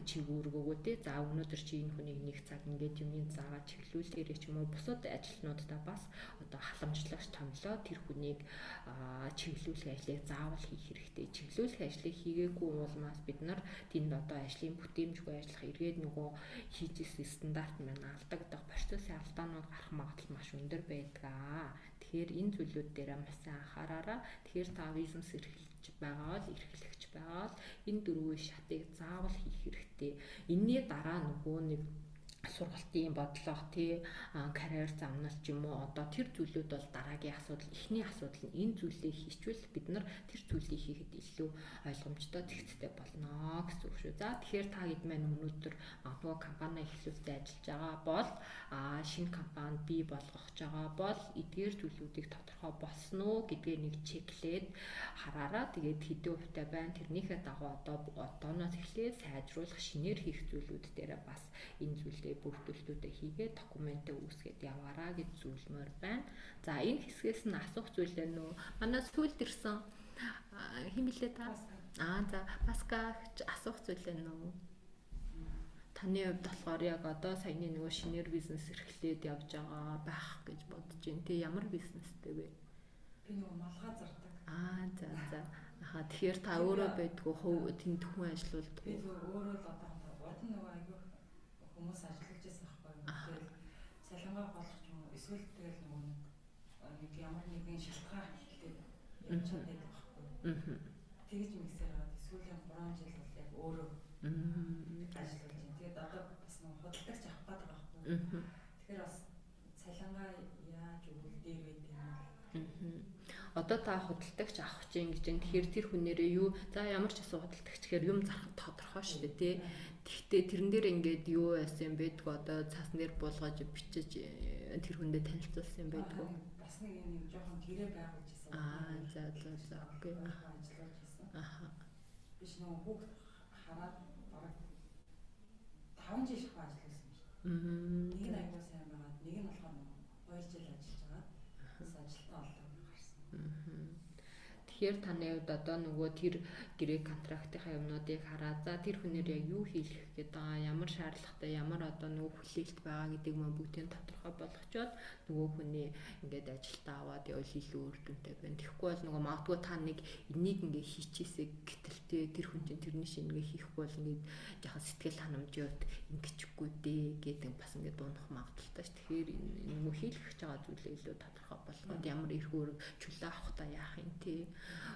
чи үүргөөгөө тий. За өнөөдөр чи энэ хүнийг 1 цаг ингээд юмны заагаа чиглүүлээрэй ч юм уу бусад ажилтнуудаа бас одоо халамжлагч томлоо тэр хүнийг чиглүүлэх ажлыг заавал хийх хэрэгтэй. Чиглүүлэх ажлыг хийгээгүй улмаас бид нар тэнд одоо ажлын бүтээмжгүй ажиллах эргээд нөгөө хийж ирсэн стандарт маань алдагдах процессын алдаанууд гарах магадлал маш өндөр байдаг. Тэгэхээр энэ зүйлүүд дээр маш сайн анхаараарай. Тэгэхээр та бизнес эрхлэж байгаа бол эрхлэгч байгаа бол энэ дөрвөн шатыг заавал хийх хэрэгтэй. Энийний дараа нөгөө нэг сургалтын бодлого тий карьер замналт ч юм уу одоо тэр зүйлүүд бол дараагийн асуудал эхний асуудал нь энэ зүйлээ хийчихвэл бид нар тэр зүйлийг хийхэд илүү ойлгомжтой зэгцтэй болно гэсэн үг шүү. За тэгэхээр та хэд маань өнөөдөр магадгүй компани эхлүүлэлтэд ажиллаж байгаа бол шинэ компани бий болгох гэж байгаа бол эдгээр зүйлүүдийг тодорхой болсон уу гэдгээ нэг чеклээд хараараа тэгээд хэдэн хувьтай байна тэрнийхээ дагуу одооноос эхлээд сайжруулах шинээр хийх зүйлүүд дээр бас энэ зүйлээ бүртгүүлэлтүүдээ хийгээд документээ үүсгээд яваараа гэж зүйлмөр байна. За энэ хэсгээс нь асуух зүйл байна уу? Манай сүүлд ирсэн хэн блэ та? За Паска асуух зүйл байна уу? Таны хувьд болохоор яг одоо саяны нөгөө шинээр бизнес эрхлээд явж байгаа байх гэж бодож байна. Тэ ямар бизнестэй вэ? Би нөгөө малгай зардаг. За. Тэгэхээр та өөрөө байдгүй хөв тэнд хүн ажилуулдаг. Би өөрөө л одоо урд нь нөгөө айгүй хүмүүс ажиллаж байсан байхгүй юу. Тэгээд салангаа болох юм уу? Эсвэл тэгэл нөгөө нэг ямар нэгэн шалтгаан хэлээд явж байгаа байхгүй юу. Тэгэж мэгсээр байгаа. Сүүлийн 3 жил бол яг өөрөө ажиллаж байна. Тэгээд одоо бас нөгөө худалдагч авах гээд байгаа байхгүй юу. Тэгэхээр бас салангаа яаж өгвөл дээр байд юм. Одоо та худалдагч авах гэж байна. Тэгэхээр тэр хүнээрээ юу за ямар ч асуу худалдагч гэхээр юм зарах тодорхой шүү дээ тий. Тэгтээ тэрэн дээр ингээд юу яасан байдг одоо цаасан дээр буулгаж бичиж тэр хүндээ танилцуулсан байдг. Бас нэг юм жоохон гэрээ байгуулж ирсэн. За окей. Ажиллаж ирсэн. Аха. Биш нөгөө хүүхд хараад бараг 5 жил шахаа ажилласан юм шиг. Нэг нь аягүй сайн байгаад нэг нь болохоор 2 жил ажиллаж байгаа. Бас ажилтаа олдог гарсан. Тэгэхээр таны хувьд одоо нөгөө тэр гэрээ контрактынхаа юмнуудыг хараад за тэр хүнээр яг юу хийх гээд байгаа, ямар шаардлагатай, ямар одоо нөгөө хүлээлт байгаа гэдэг мөн бүгдийг тодорхой болгочоод нөгөө хүний ингээд ажилтаа аваад явал илүү үр дүнтэй байна. Тэгэхгүй бол нөгөө магадгүй та нэг энийг ингээд хийчихээсэй гэтэлтэй тэр хүн чинь тэрний шингээ хийхгүй бол ингээд яхаа сэтгэл ханамжууд ингэчихгүй дээ гэдэг бас ингээд дуунах магадaltaй ш. Тэгэхээр нөгөө хийх гэж байгаа зүйлээ илүү тодорхой болгоод ямар их үүрэг чөлөө авах та яах юм те.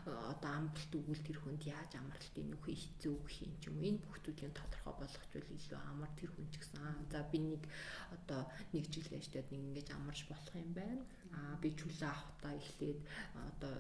Одоо амралт өгвөл тэр хүнд яаж амралтын нөхөө хэцүү өгөх юм ч юм уу энэ бүх зүйлийг тодорхой болгочвол илүү амар тэр хүн ч гэсэн за би нэг одоо нэг жил яжтаад нэг ингэж амарч болох юм байна. Би чөлөө авахтаа эхлээд одоо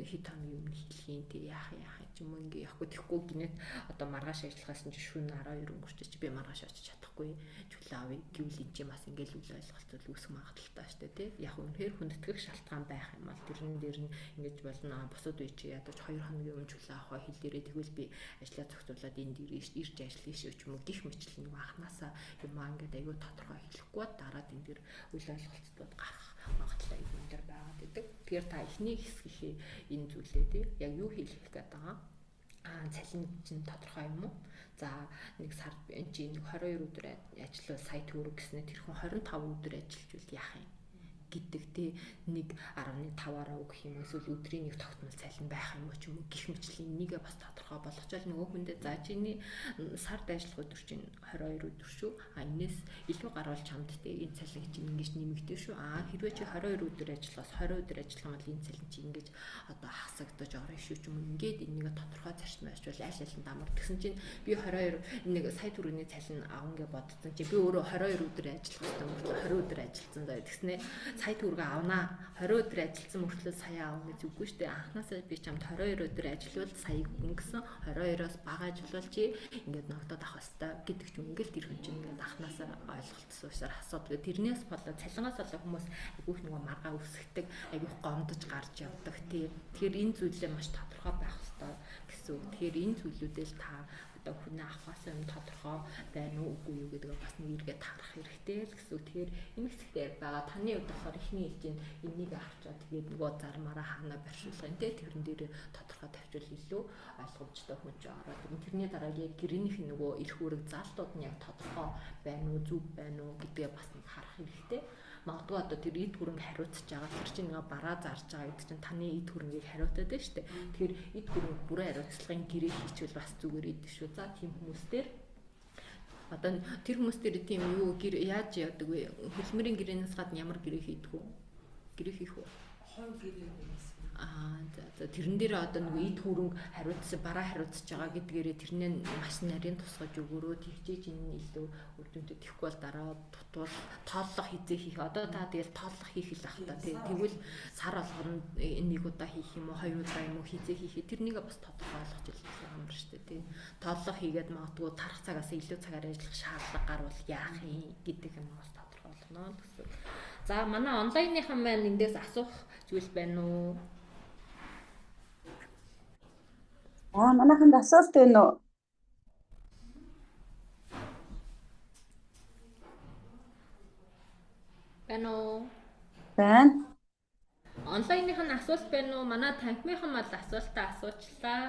хит хоног юм хэлэх юм тий яах ч юм уу ингээ явахгүй тэгэхгүй гинэт одоо маргааш ажиллахаас нь шөнө 12 өнгөрч чи би маргааш очиж чадахгүй чөлөө авъя гэвэл энэ чинь бас ингээл үл ойлголцол үүсэх магадaltaй штэ тий яг үнэхээр хүндэтгэх шалтгаан байх юм бол тэрэн дээр нь ингэж болно бусад үе чи ядаж 2 хоногийн өмнө чөлөө авах хэл дээрээ тэгвэл би ажиллаа зохицуулаад энд ирж ажиллая шүү ч юм уу гих мэтлэн нэг анханасаа юм ингээд аюу тодорхой хэлэхгүй дараад энэ дэр үл ойлголцлууд гарах магадлал энэ дэр байгаа гэдэг. Тэгэхээр та эхний хэсгийнхээ энэ зүйлээ тий яг юу хэлэх гээд байгаа. Цалин чинь тодорхой юм уу? За нэг сард энэ чинь 22 өдөр ажиллавал сая төгрөг гэснээр тэр хүн 25 өдөр ажиллавал яах юм гэдэг тий 1.5-аараа өгөх юм эсвэл өдрийн нэг тогтмол цалин байх юм уу ч юм уу гих мэтлийн энийгээ бас тодорхой болгочоод нөгөө хүндээ за чиний сард ажиллах өдөр чинь 22 өдөр шүү. Энэс илүү гарвал чамд тий энэ цалин чинь ингэж нэмэгдэн шүү. Хэрвээ чи 22 өдөр ажиллахаас 20 өдөр ажиллах юм бол энэ цалин чинь ингэж одоо хасагдаж орно шүү ч юм уу ингээд энийг тодорхой зарчим ажвал аль алинд амар тэгсэн чинь би 22 нэг сая төгрөгийн цалин аван гэж бодсон чи би өөрөө 22 өдөр ажиллах гэсэн мөртлөө 20 өдөр ажилласан даа тэгснэ сая төгрөг авнаа 20 өдөр ажилласан мөртлөө сая авах гэж үгүй шүү дээ. Анхнаасаа би чамд 22 өдөр ажиллавал сая өнгөсөн 22-оос бага ажиллавал чи ингээд ногдоод авах хэвээр гэдэг ч юм ингээл тэр хүн чинь ингээд анхнаасаа ойлголцсоосоор асуудаг. Тэрнээс болоод цалингаас болоод хүмүүс айгүйх нөгөө маргаа үсгдэг, айгүйх гомдож гарч явдаг тий. Тэгэхээр энэ зүйлээ маш тодорхой байх хэрэгтэй гэсэн үг. Тэгэхээр энэ зүйлүүдээ л та одоо хүний авахаас юм тодорхой байна уу үгүй юу гэдгээ бас нэг эргээд харах хэрэгтэй л гэсэн үг. Тэгэхээр энэ хэсэгтээ байгаа таны хувьд болохоор ихний хэлжин энийг авчаад тэгээд нөгөө зармаараа хаана барьшуулах юм те тэрэн дээр тодорхой тавьчвал илүү ойлгомжтой хүн ч ороод тэрний дараа яг гэрээнийх нөгөө эрх үүрэг заалтууд нь яг тодорхой байна уу зөв байна уу гэдгээ бас нэг харах хэрэгтэй. Магадгүй одоо тэр эд хөрөнгө хариуцж байгаа тэр чинь нэг бараа зарж байгаа гэдэг чинь таны эд хөрөнгийг хариуцаад байна шүү дээ. Тэгэхээр эд хөрөнгө бүрэн хариуцлагын гэрээ хийчихвэл бас зүгээр идэв шүү. За тийм хүмүүс дээр одоо тэр хүмүүс дээр тийм юу яаж яадаг вэ? Хөлмөрийн гэрээнээс гадна ямар гэрээ хийдэг вэ? Гэрээ хийх үү? Хойд гэрээ хийсэн. За тэрэн дээр одоо нэг эд хөрөнгө хариуцсан бараа хариуцж байгаа гэдгээрээ тэрнээ маш нарийн тусгаж өгөрөө тэгжээж энэ илүү үр дүнтэй тэхгүй бол дараа тутвал тооллого хизээ хийх одоо та тэгэл тооллого хийх л ах та тэгвэл сар болгоно нэг удаа хийх юм уу 2 удаа юм уу хизээ хийхээ тэрнийг бас тодорхой ойлгож хэлэх юм шүү дээ тий тооллого хийгээд магадгүй тарах цагаас илүү цагаар ажиллах шаардлага гарвал яах юм гэдэг юм бас тодорхой болгоно гэсэн. За манай онлайныхан маань эндээс асуух зүйл байна уу? Манайханд асуулт байна уу? Байна уу? Байна. Онлайныхан асуулт байна уу? Манай танхимынхан мал асуултаа асуучлаа.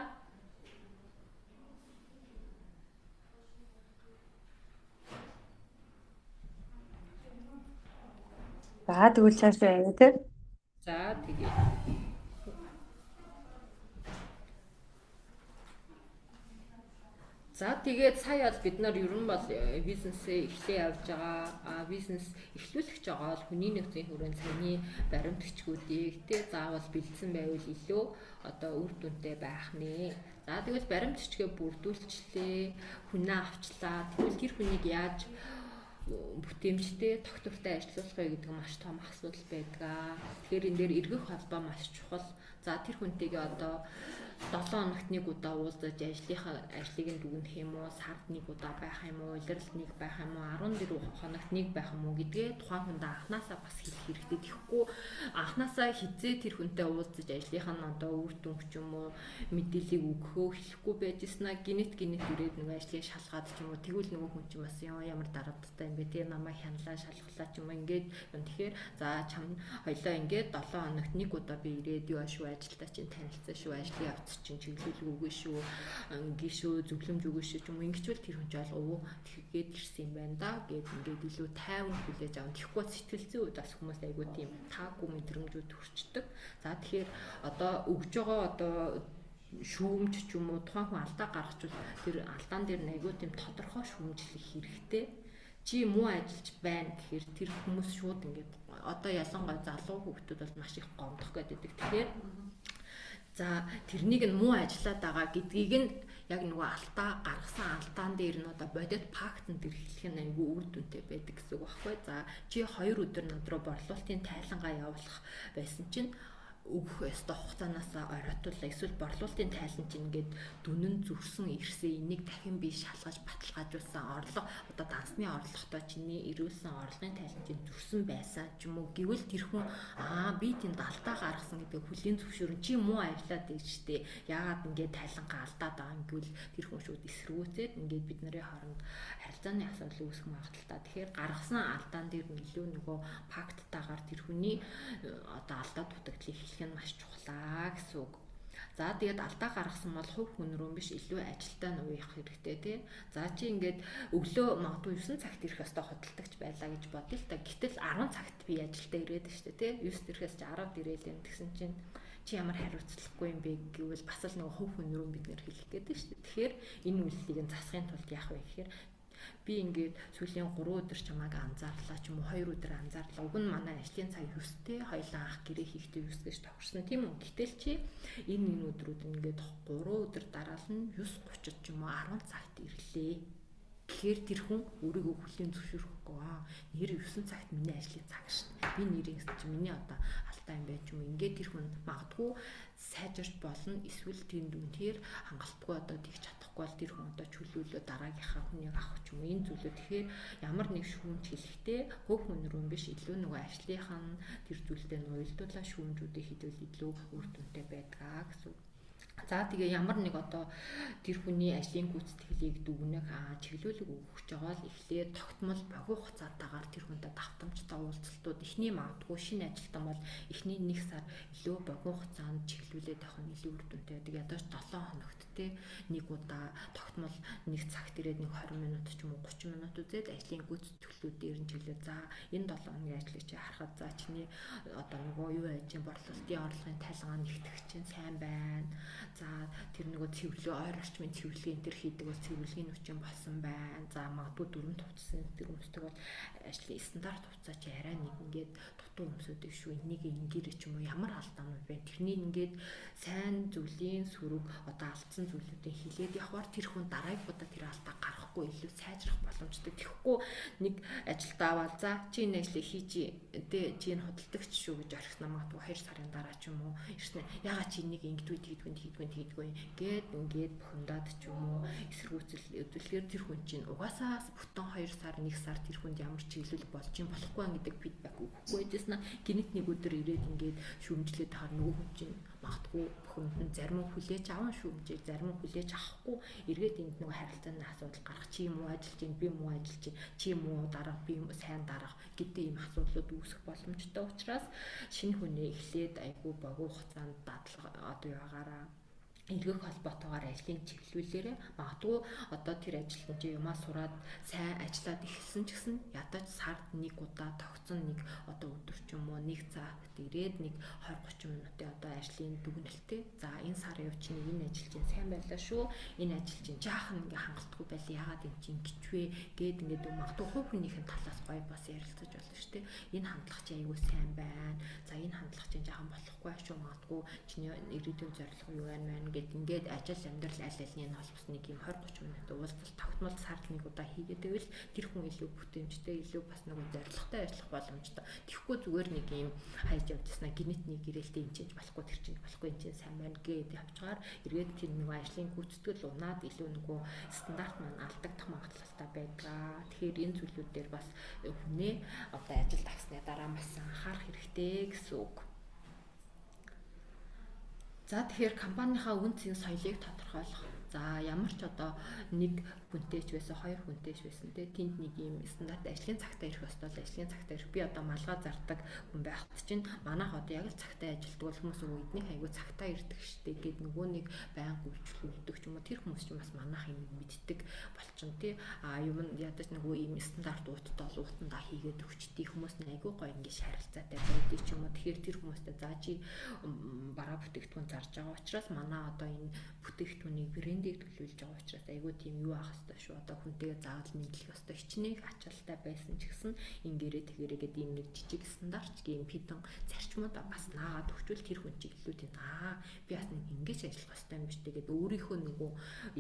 За тэгвэл цаашаа явъя тий. За тэгээ. За тэгээд сая бол бид нар ер нь бол бизнесээ эхлээ явж байгаа. Бизнес эхлүүлэх байгаа бол хүний нөөцийн хүрээнд саяны баримтчгүүдийг тэ заавал бэлдсэн байвал илүү одоо үр дүнтэй байх нэ. За тэгвэл баримтчгээ бүрдүүлчлээ, хүнээ авчлаа. Тэгвэл тэр хүнийг яаж бүтэмжтэй тогтвортой ажиллуулах вэ гэдэг нь маш том асуудал байдаг. Тэгэхээр энэ дээр эргэх холбоо маш чухал. За тэр хүнтэйгээ одоо 7 хоногт нэг удаа уулзаж ажлыг нь дүгнэх юм уу, сард нэг удаа байх юм уу, улиралд нэг байх юм уу, 14 хоногт нэг байх юм уу гэдгээ тухайн хүнд анханасаа бас хэлэх хэрэгтэй. Тэгэхгүй анханасаа хизээ тэр хүнтэй уулзаж ажлынх нь одоо үр дүнг ч юм уу мэдээллийг өгөхөө хэлэхгүй байжснаа гинет ирээд нэг ажлыг шалгаад ч юм уу тэгвэл нөгөө хүн чинь бас ямар дарамттай юм бэ, тэгээ намайг хяналаа шалгалаа ч юм уу ингээд юм. Тэгэхээр за чам хоёлоо ингээд 7 хоногт нэг удаа би ирээд юу шүү ажилдаа чинь танилцсан шүү, ажлын явц чинь чиглэл үгүй шүү, ингээ шүү, зөвлөмж үгүй шүү ч юм уу ингэчвэл тэр хүн ч бол тэгээд ирсэн юм байна да гэд ингээд илүү тайван хүлээж авах. Тэгэхгүй сэтгэл зүйн үед бас хүмүүс айгүй тийм таагүй мэдрэмжүүд төрчдөг. За тэгэхээр одоо өгж байгаа одоо шүүмж ч юм уу тухайн хүн алдаа гаргачвал тэр алдаан дээр айгүй тийм тодорхой шүүмжлэх хэрэгтэй. Чи муу ажиллаж байна гэхээр тэр хүмүүс шууд ингээд одоо ялангуяа залуу хүүхдүүд бол маш их гомдох гэдэг. Тэгэхээр за тэрнийг нь муу ажиллаад байгаа гэдгийг нь яг нөгөө алдаа гаргасан алдаан дээр нь одоо бодит фактанд хэрэглэх нь айгүй үр дүнтэй байдаг гэсэн үг байхгүй. За чи 2 өдөр над руу борлуулалтын тайлангаа явуулах байсан чинь өгөх ёстой хугацаанаас оройтуулаа, эсвэл борлуулалтын тайлан чинь ингээд дүнэн зүрсэн ирсэн энийг дахин би шалгаж баталгаажуулсан орлого одоо дансны орлоготой чиний ирүүлсэн орлогын тайлан чинь зүрсэн байсан ч юм уу гэвэл тэр хүн би тэнд алдаа гаргасан гэдэг хүлийн зөвшөөрөн чи муу ажиллаад байж штэ яагаад ингээд тайлангаа алдаад байгаа юм гэвэл тэр хүн шууд эсэргүүцээд ингээд бид нарын хооронд харилцааны асуудал үүсэх магадaltaа. Тэгэхээр гаргасан алдаан дээр нь илүү нөгөө факттайгаар тэр хүний одоо алдаа дутагдлыг хэлэх нь маш чухлаа гэсэн үг. За тэгээд алдаа гаргасан бол хувь хүн рүү биш илүү ажилтаа нуuyах хэрэгтэй тий. За чи ингээд өглөө магадгүй 9 цагт ирэх ёстой хөдөлтөгч байлаа гэж бодъё л та. Гэтэл 10 цагт би ажилдаа ирээд штэ тий. 9-т ирэхээс чи 10-д ирээл юм гэсэн чинь чи ямар хариуцлагагүй юм бэ гэвэл бас л нөгөө хувь хүн рүү бид нэр хэлэх гэдэг штэ. Тэгэхээр энэ үйлдэлийг нь засахын тулд яах вэ гэхээр би ингээд сүүлийн 3 өдөр чамайг анзаарлаа ч юм уу 2 өдөр анзаарлаа. Уг нь манай ажлын цаг 9-тэй хоёлаа анх гэрээ хийхдээ 9 гэж тохирсон тийм үү. Гэтэл чи энэ өдрүүд ингээд 3 өдөр дараал нь 9:30 ч юм уу 10 цагт ирлээ. Тэгэхээр тэр хүн өөрийгөө хүлийн зөвшөөрөхгүй нэр 9 цагт миний ажлын цаг шин. Би нэрийг чи миний одоо алдаа юм байж юм ингээд тэр хүн магадгүй сайжирч болно. Эсвэл тэнд үнээр хангалтгүй одоо тэгж чадахгүй бол тэр хүн одоо чөлөөлөө дараагийнхаа хүнийг авах ч юм уу энэ зүйлүүд. Тэгэхээр ямар нэг шүүмж хэлэхдээ хувь хүн рүү биш илүү нөгөө ажлынхаа тэр зүйлдээ ноёлдуулаа шүүмжүүдийг хийвэл илүү үр дүнтэй байдгаа гэсэн. За тэгээ ямар нэг одоо тэр хүний ажлын гүйцэтгэлийг дүгнэх чиглүүлэг өгч байгаа л эхлээд тогтмол богино хугацаатаагаар тэр хүнтэй давтамжтай уулзалтууд эхний магадгүй шинэ ажилтан бол эхний 1 сар илүү богино хугацаанд чиглүүлээд авах нь илүү үр дүнтэй. Тэгээ ядаж 7 хоногт те нэг удаа тогтмол 1 цагт ирээд нэг 20 минут ч юм уу 30 минут үзээд ажлын гүйцэтгэлүүдээр нь чиглээ. За энэ 7 хоногийн ажлыг чи харахад за чиний одоо нөгөө юу яаж борлуулалтын орлогын тайлгаа нэгтгэх чинь сайн байна. За тэр нөгөө цэвэрлэг ойр орчмын цэвэрлэгийн тэр хийдэг бол цэвэрлэгийн хүчин болсон байна. За магадгүй дөрөв төвцсөн тэр өмсдөг бол ажлын стандарт хугацаа чи арай нэг ингээд дутуу өмсөдөг шүү. Энийг ингээр ч юм уу ямар алдаанууд байна. Тэрний ингээд сайн зүйлийн сөрөг одоо алдсан зүйлүүдийг хилээд явахаар тэр хүн дараагийн удаа тэр алдаа гаргахгүй илүү сайжрах боломжтой. Тэгэхгүй нэг ажилд аваад за чи энэ ажлыг хийж дээ чи энэ худалдагч шүү гэж орхисноо магадгүй 2 сарын дараа ч юм уу ирснэ. Ягаад чи энийг ингэдгүй хийдгүй гээд ингээд бухимдаад ч юм уу эсэргүүцэл өдөлгөр тэр хүн чинь угаасаа бүтэн 2 сар 1 сар тэр хүнд ямар чиглэл болж юм болохгүй гэдэг фидбек өгөхгүй байжснаа гинт нэг өдөр ирээд ингээд шүүмжлээд тахаар нөгөө хүн чинь магадгүй бухимдан зарим нь хүлээж аван шүүмжийг зарим нь хүлээж авахгүй эргээд энд нөгөө харилцааны асуудал гарах чи юм уу ажиллаж ин би муу ажиллаж чи юм уу дараах би сайн дараах гэдэг ийм асуудлууд үүсэх боломжтой учраас шинэ хүнээ эхлээд айгүй богино хугацаанд дадлага одоо яваагаараа эргэх холбоотойгоор ажлын чиглүүлээрээ магадгүй одоо тэр ажилтан чи юмаа сураад сайн ажиллаад эхэлсэн ч гэсэн ядаж сард нэг удаа тогтсон нэг одоо өдөр ч юм уу 1 цагт ирээд нэг 20-30 минутын одоо ажлын дүгнэлтээ за энэ сар яв чи энэ ажил чинь сайн байлаа шүү энэ ажил чинь жаахан ингээ хангалтгүй байлаа ягаад энэ чинь гिचвэ гээд ингээд магадгүй хувь хүнийхэн талаас гоё бас ярилцаж болно шүү дээ энэ хандлага чи айгүй сайн байна за энэ хандлага чинь жаахан болохгүй шүү магадгүй чиний ирээдүйн зорилго юу байна гэд ингээд ажил амьдрал аль алины нь холбос нэг юм 20-30 минут уулзалт тогтмол сард нэг удаа хийгээд байвал тэр хүн илүү бүтээмжтэй, илүү бас нэг зорилготой ажиллах боломжтой. Тэгэхгүй зүгээр нэг юм хайж явжснаа генетний гэрэлтэй энэ ч болохгүй тэр чинь болохгүй энэ чинь сайн байна гэд явчихаар эргээд тэр нэг ажлын гүйцэтгэл унаад илүү нөгөө стандарт маань алдагдах магадлалтай байдаг. Тэгэхээр энэ зүйлүүд дээр бас хүнээ одоо ажилд авсны дараа маш анхаарах хэрэгтэй гэсэн үг. За тэгэхээр компанийнхаа үн цэн соёлыг тодорхойлох. За ямар ч одоо нэг хүнтэй ч байсан, хоёр хүнтэй ч байсан те тэнд нэг юм стандарт ажлын цагтаа ирэх ёстой л ажлын цагтаа ирэх. Би одоо малгай зардаг хүн байхад чинь манайх одоо яг л цагтаа ажилтдаг бол хүмүүс эднийг айгүй цагтаа ирдэг штеп гэд нөгөө нэг байнга үйлчлүүлдэг ч юм уу тэр хүмүүс чинь бас манайх юм мэддэг болчихно те. Юм ядаж нөгөө юм стандарт ууттай уутандаа хийгээд өгчдгийг хүмүүс айгүй гоё ингэж харилцаатай байдаг ч юм уу. Тэгэхээр тэр хүмүүстэй за чи бараа бүтээгдэхүүн зарж байгаа учраас манай одоо энэ бүтээгдэхүүнийг брендийг төлөвлөж байгаа учраас айгүй тийм юу ах хэвээр шүү. Одоо хүнтэйгээ заавал мэдлэх ёстой. Хичнээн ачаалттай байсан ч гэсэн ингэрээ тэгэрээ гэдэг ийм нэг жижиг стандарт гэм хитэн зарчмуудаа бас наагаад өгчвөл тэр хүн чинь илүү тийм би бас нэг ингэж ажиллах ёстой юм биш тэгээд өөрийнхөө нөгөө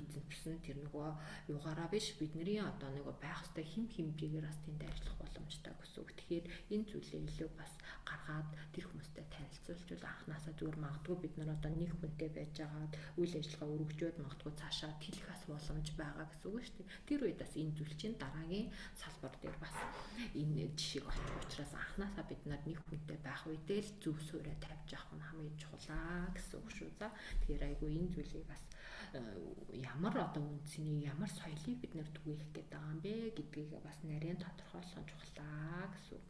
эзэмшсэн тэр нөгөө югаараа биш бидний одоо нөгөө байх ёстой хэмжээгээр бас тэнд ажиллах боломжтой гэсэн үг. Тэгэхээр энэ зүйлээ илүү бас гаргаад тэр хүмүүстэй танилцуулж анханасаа зүгээр магадгүй бид нар одоо нэг хүнтэй байж байгаад үйл ажиллагаа өргөжөөд магадгүй цаашаа тэлэх бас боломж байгаа гэсэн үг шүү дээ. Тэр үед бас энэ зүйл чинь дараагийн салбар дээр бас энэ жишээг очих учраас анханасаа бид нар нэг хүнтэй байх үедээ л зөв суурь тавьж авах нь хамгийн чухлаа гэсэн үг шүү. За тэгэхээр айгүй энэ зүйлийг бас ямар одоо үнцнийг ямар соёлыг бид нар түгээх гээд байгаа юм бэ гэдгийг бас нарийн тодорхойлох нь чухлаа гэсэн үг.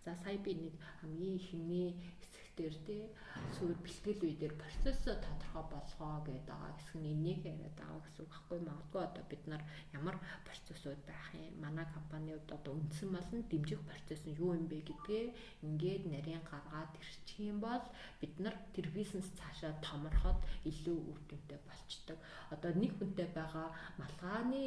За сая би нэг хамгийн ихний хэсэгтэр тий суур бэлтгэл үе дээр процесс тодорхой болгоо гэдэг байгаа хэсэг нь энийг яриад байгаа гэсэн үг байхгүй магадгүй одоо бид нар ямар процессууд байх юм манай компанийн хувьд одоо үндсэн болон дэмжих процесс нь юу юм бэ гэдгээ ингээд нарийн гаргаад ирчих юм бол бид нар тэр бизнес цаашаа томорхоод илүү үр дүнтэй болчдөг. Одоо нэг хүнтэй байгаа малгайны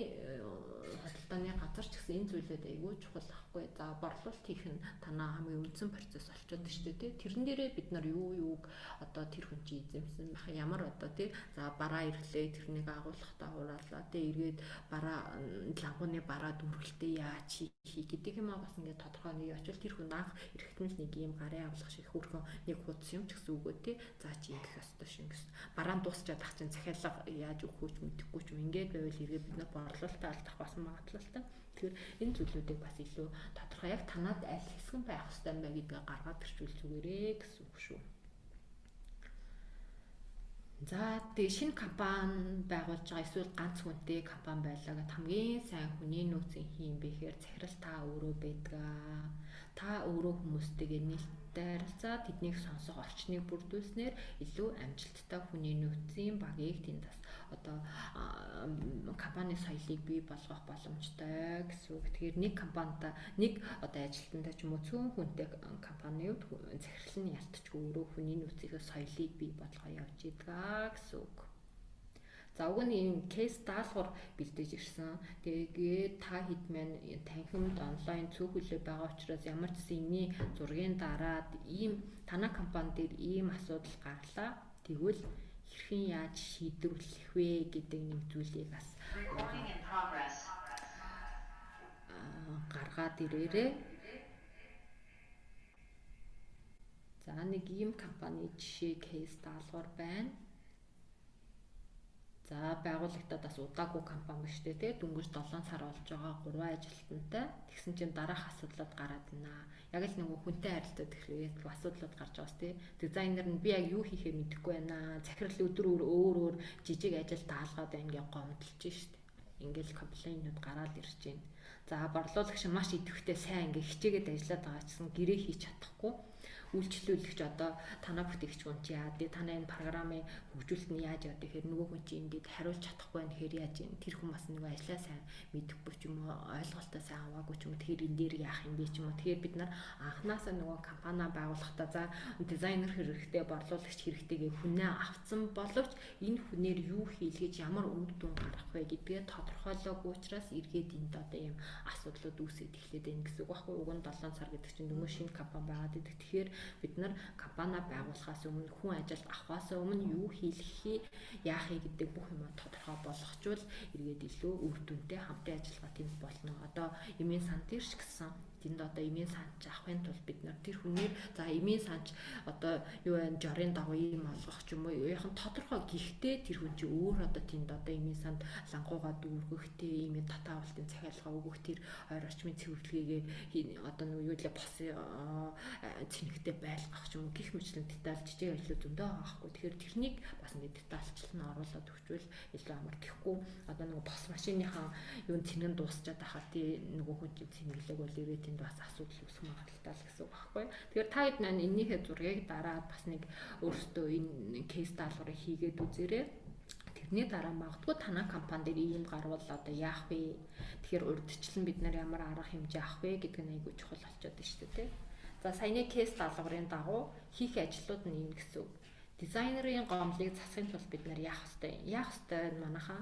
худалдааны газар ч гэсэн энэ зүйлүүд айгүй чухал ахгүй. За борлуулалт хийх нь танаа хамгийн үндсэн процесс болчиход байна шүү дээ. Тэрэн дээрээ бид нар юуг одоо тэр хүн чинь эзэмсэн байх ямар одоо тий за бараа ирлээ тэрнийг агуулгатай хураалаа тий эргээд бараа лангууны бараа дүргэлтээ яаж хийх гэдэг юм аа бас ингээд тодорхой нэг очвол тэр хүн анх эрэхтэн нэг юм гарын авлах шиг хөрхөн нэг хуудас юм ч гэсэн үгүй тий за чи ингэх ёстой шин гэсэн бараан дуусчаад ах чинь захиалга яаж өгөхөж мэдэхгүй ч юм ингээд байвал эргээд бид нар борлуулалтаа алдах бас магадлалтай. Тэгэхээр энэ зүйлүүдийг бас илүү тодорхой яг танад аль хэсэг байх ёстой юм бэ гэдгийг гаргаад ирчүүл зүгээрээ гэсэн үг шүү. За тэгээ шинэ компани байгуулж байгаа эсвэл ганц хүнтэй компани байлаа гэд хамгийн сайн хүний нөөцийн хин бэ гэхээр захирал та өөрөө байдгаа. Та өөрөө хүмүүстэйгээ нээлттэй харилцаа тэднийг сонсох орчныг бүрдүүлснээр илүү амжилттай хүний нөөцийн багийг тэнд бас одоо компани соёлыг бий болгох боломжтой гэсэн үг. Тэгэхээр нэг компанитай нэг одоо ажилтнтай ч юм уу цөөн хүнтэй компанийн хувьд захирал нь ялтчгүй өөрөө хүний нөөцийн соёлыг бий болгоо явж идэг гэсэн үг. За уг нь энэ кейс даалгавар бэлдэж ирсэн. Тэгээд та хэд маань танхимд онлайн цөөхөлөө байгаа учраас ямар ч зэний зургийн дараад ийм танай компани дээр ийм асуудал гарлаа. Тэгвэл хэрхэн яаж шийдвэрлэх вэ гэдэг нэг зүйлийг бас гаргаад ирээрээ. За нэг ийм компани жишээ кейс даалгавар байна. За байгууллагатад бас удаагүй компани биш үү те дөнгөж 7 сар болж байгаа 3 ажилтнтай тэгсэн чинь дараах асуудлууд гараад байна. Яг л нөгөө хүнтэй харилцаад ирэхэд асуудлууд гарч байгаас те дизайнер нь би яг юу хийхээ мэдэхгүй байна. Захирал өдөр өөр жижиг ажил даалгаад байна гэж гомдлж штэ. Ингээл комплейнүүд гараад ирж байна. За борлуулагч маш идэвхтэй сайн ингээ хичээгээд ажиллаад байгаа ч гэсэн гэрээ хийж чадахгүй. Үйлчлүүлэгч одоо танаа бүтээгдэхүүн чи яа дээ танаа энэ програмын хөгжүүлэлт нь яаж яваад гэхээр нөгөө хүн чи ингээд хариулж чадахгүй байна гэхээр яаж юм тэр хүн бас нөгөө ажиллаа сайн мэдэхгүй ч юм уу ойлголтоо сайн аваагүй ч юм уу тэгэхээр энэ дээр яах юм бэ ч юм уу тэгэхээр бид нар анханасаа нөгөө компани байгуулахдаа за дизайнер хэрэгтэй борлуулагч хэрэгтэйгээ хүнээ авцсан боловч энэ хүнээр юу хийлгэж ямар үр дүн гарах вэ гэдгээ тодорхойлоогүй учраас эргээд энд одоо юм асуудлууд үүсээд эхлэдэг байх гэсэн үг байхгүй уг нь 7 сар гэдэг чинь нөгөө шинэ компани байгаад идэг тэгэхээр бид нар компани байгуулахаас өмнө хүн ажилд авахаас өмнө юу хийлгэхий яахыг гэдэг бүх юм тодорхой болгочвол эргээд илүү үр дүнтэй хамтын ажиллагаа тэнд болно. Одоо эмийн сан дээр ч гэсэн тэнд одоо эмийн санч авахын тулд бид нар тэр хүнээр за эмийн санч одоо юу вэ жорын дагуу ийм олгох ч юм уу яахан тодорхой гэхдээ тэр хүн чи өөр одоо тэнд одоо эмийн санд лангуугаа дүүргэхтэй ийм татаавалтын захиалга өгөх тэр ойр орчмын цэвэрлэгээ одоо юу лээ бос цэнэгтэй байлгах ч юм уу гих мэтлэн деталь жижиг ажлууд зөндөө аахгүй. Тэгэхээр тэрнийг бас нэг детальчлан оруулаад өгчвөл илүү амар гэхгүй одоо нэг бос машиныхаа юу цэнэгэн дуусчаад байхад тий нөгөө хүн цэнэглэг бол ирээд тэнд бас асуудал үүсэх магадaltaй л гэсэн үг байхгүй. Тэгэхээр та хэд маань энэнийхээ зургийг дараад бас нэг өөртөө энэ кейс даалгаврыг хийгээд үзээрэй. Тэрний дараа магадгүй танай компани дээр ийм гарвал одоо яах вэ? Тэгэхээр урьдчилан бид нар ямар арга хэмжээ авах вэ гэдэг нь айгүй чухал болчиход байна шүү дээ тий. За саяны кейс даалгаврын дагуу хийх ажлууд нь энэ гэсэн үг. Дизайнерын гомдлыг засахын тулд бид нар яах ёстой юм? Яах ёстой нь манайхаа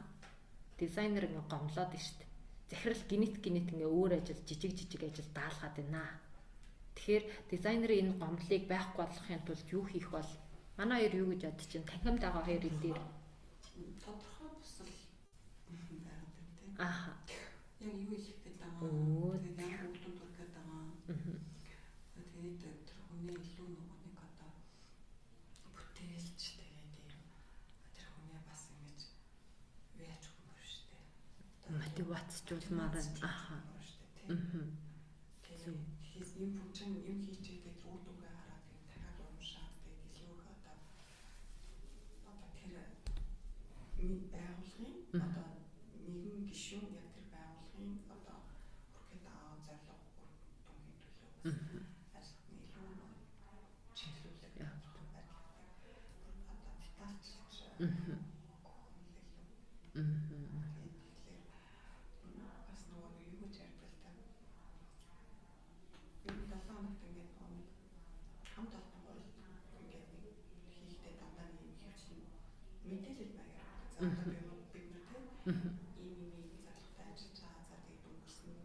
дизайнер ингээ гомлоод байна шүү дээ. Захирал гинэт ингээ өөр ажил жижиг ажил даалгаад байна. Тэгэхээр дизайнерын энэ гомдлыг байхгүй болгохын тулд юу хийх бол манай хоёр юу гэж бодож чинь танхимд байгаа хоёр энэ дээр тодорхой бусал байгаад байна тийм. Ааха. Яг юу хийх гээд байгаа. Тэгээд яг үр дүн төрөх гээд байгаа. Тэгээд тэр хүний илүү нөгөө нэг одоо бүтээлч тэгээд тэр хүний бас ингэж яаж хөрөх штэ. мотивацжуулмаар байна. Ааха. Тэгээд ийм функшн юм хийж тэгээд үр дүнгээ хараад тэгээд дахиад уушаад тэгээд илүү их одоо тэр байгуулгын одоо нэгэн гишүүн яг тэр байгуулгын одоо хүрхэд аваа зорилго үр дүнгийн төлөө ажиллах нь илүү чиглүүлэг одоо детальчлж бас нөгөө юу гэж ярьдаг та энэ талаант ингээд хамт олон бол ингээд хийхдээ дандаа нэг хөвчл мэдээлэл маягаар за одоо бид нар тийм ийм зорилготой ажиллаж байгаа за тэгээд өнгөрсөн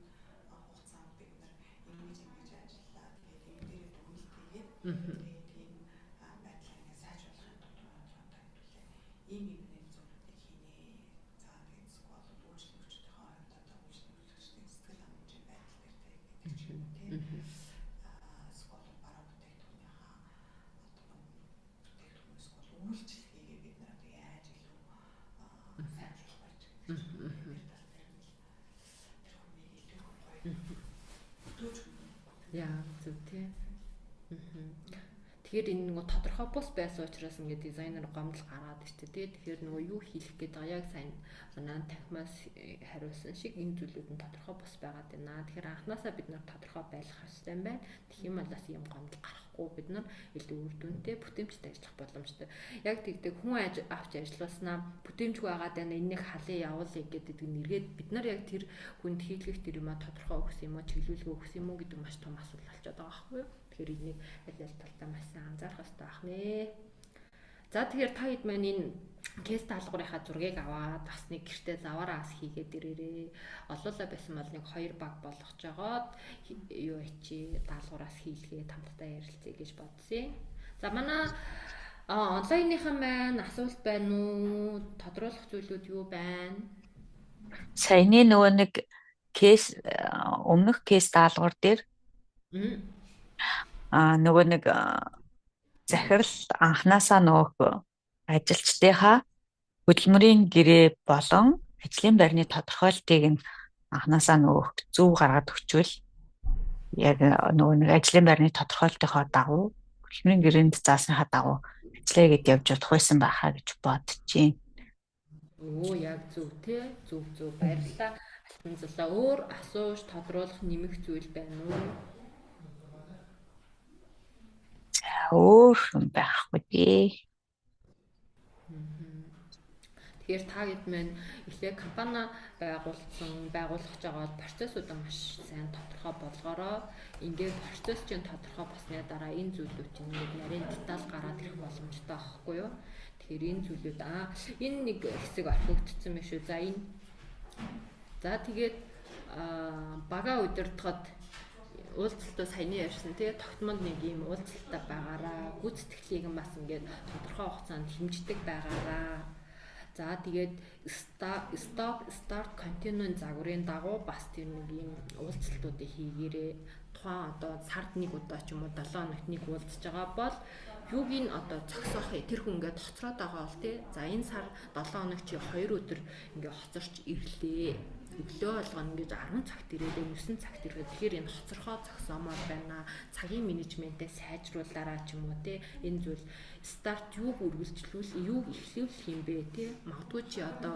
хугацаанд бид нар ингэж ажиллаа тэгээд энэ дээр дүгнэлт хийгээд тэгээд энэ байдлаа ингээд сайжруулахын тулд ийм нэг зүйлүүдийг хийнэ. За тэгээд сквал үйлчлэгчдийн хооронд одоо үйлчлэгчдийн сэтгэл хангамжийн байдал дээр тэгээд ч юм уу тийм сквал бараа бүтээгдэхүүнийхаа одоо бүтээгдэхүүнээс сквал үйлчлэгийг бид нар одоо яаж илүү сайжруулах байж байгаа юм бэ? Тэр хүнийг илүү гоё. Яа зөв тий. Тэгэхээр энэ нөгөө тодорхой бус байсан учраас ингээд дизайнер гомдол гараад ирчтэй тий. Тэгэхээр нөгөө юу хийх гээд байгаа яг сайн манай танхимаас хариулсан шиг энэ зүйлүүд нь тодорхой бус байгаад байна. Тэгэхээр анханасаа бид нар тодорхой байх хэрэгтэй юм байна. Тэгэх юм бол бас юм гомдол гарахгүй бид нар илүү үр дүнтэй бүтэмжтэй ажиллах боломжтой. Яг тэгдэг хүн авч ажилласнаа бүтэмжгүй байгаад байна. Энэнийг халын явуулъя гэдэг нэргээд бид нар яг тэр хүнд хийлгэх тэр юм а тодорхой өгс юм уу чиглүүлгээ өгс юм уу гэдэг маш том асуудал болчиход байгаа байхгүй юу? Тэгэхээр энийг аль талдаа маш сайн анзаарах хэрэгтэй байх нэ. За тэгэхээр та хэд маань энэ кейс даалгаврынхаа зургийг аваад бас нэг гэртээ заваараа ас хийгээд ирээрээ. Олуулаа байсан бол нэг 2 баг болгож жагаад юу ичи даалгавраас хийлгээд хамтдаа ярилцъя гэж бодсон. За манай онлайныхан маань асуулт байна уу? Тодруулах зүйлүүд юу байна? Саяны нөгөө нэг кейс өмнөх кейс даалгавар дээр нөгөө нэг захирал анханасаа нөгөө ажилчдынхаа хөдөлмөрийн гэрээ болон ажлын байрны тодорхойлтыг нь анханасаа нөгөө зөв гаргаад өгчвөл яг нөгөө нэг ажлын байрны тодорхойлтынхоо дагуу хөдөлмөрийн гэрээнд заасныхаа дагуу ажиллая гэд явж чадах байсан байхаа гэж бодож байна. Оо яг зөв тий зөв баярлалаа. Алтан зулаа өөр асууж тодруулах нэмэх зүйл байна уу? Өөр юм байхгүй дээ. Тэгэхээр та хэд маань эхлээ компани байгуулах жагаад процессуудаа маш сайн тодорхой болгоорой. Ингээд процессчин тодорхой болсны дараа энэ зүйлүүд чинь ингээд нарийн деталь гараад ирэх боломжтой байхгүй юу? Тэгэхээр энэ зүйлүүд энэ нэг хэсэг орхигдсон байх шүү. За энэ. За тэгээд бага удирдахад уулзалтаа саяны ярьсан тий тогтмол нэг юм уулзалтаа байгаараа гүйцэтгэлийг бас ингээд тодорхой хугацаанд хэмждэг байгаараа. За тэгээд start continue-ийн загварын дагуу бас тэр нэг юм уулзалтуудыг хийгээрээ тухайн одоо сард нэг удаа ч юм уу 7 хоногт нэг уулзж байгаа бол юуг нь одоо зогсоох тэр хүн ингээд хоцроод байгаа бол тий. За энэ сар 7 хоног чи 2 өдөр ингээд хоцорч ирлээ. Өглөө болгоно гэж 10 цагт ирээд 9 цагт ирээд тэгэхээр энэ хоцорхоо зогсоомоор байна. Цагийн менежментээ сайжруулаараа ч юм уу тий. Энэ зүйл старт юуг үргэлжлүүл, юуг эхлүүлэх юм бэ тий. Магадгүй чи одоо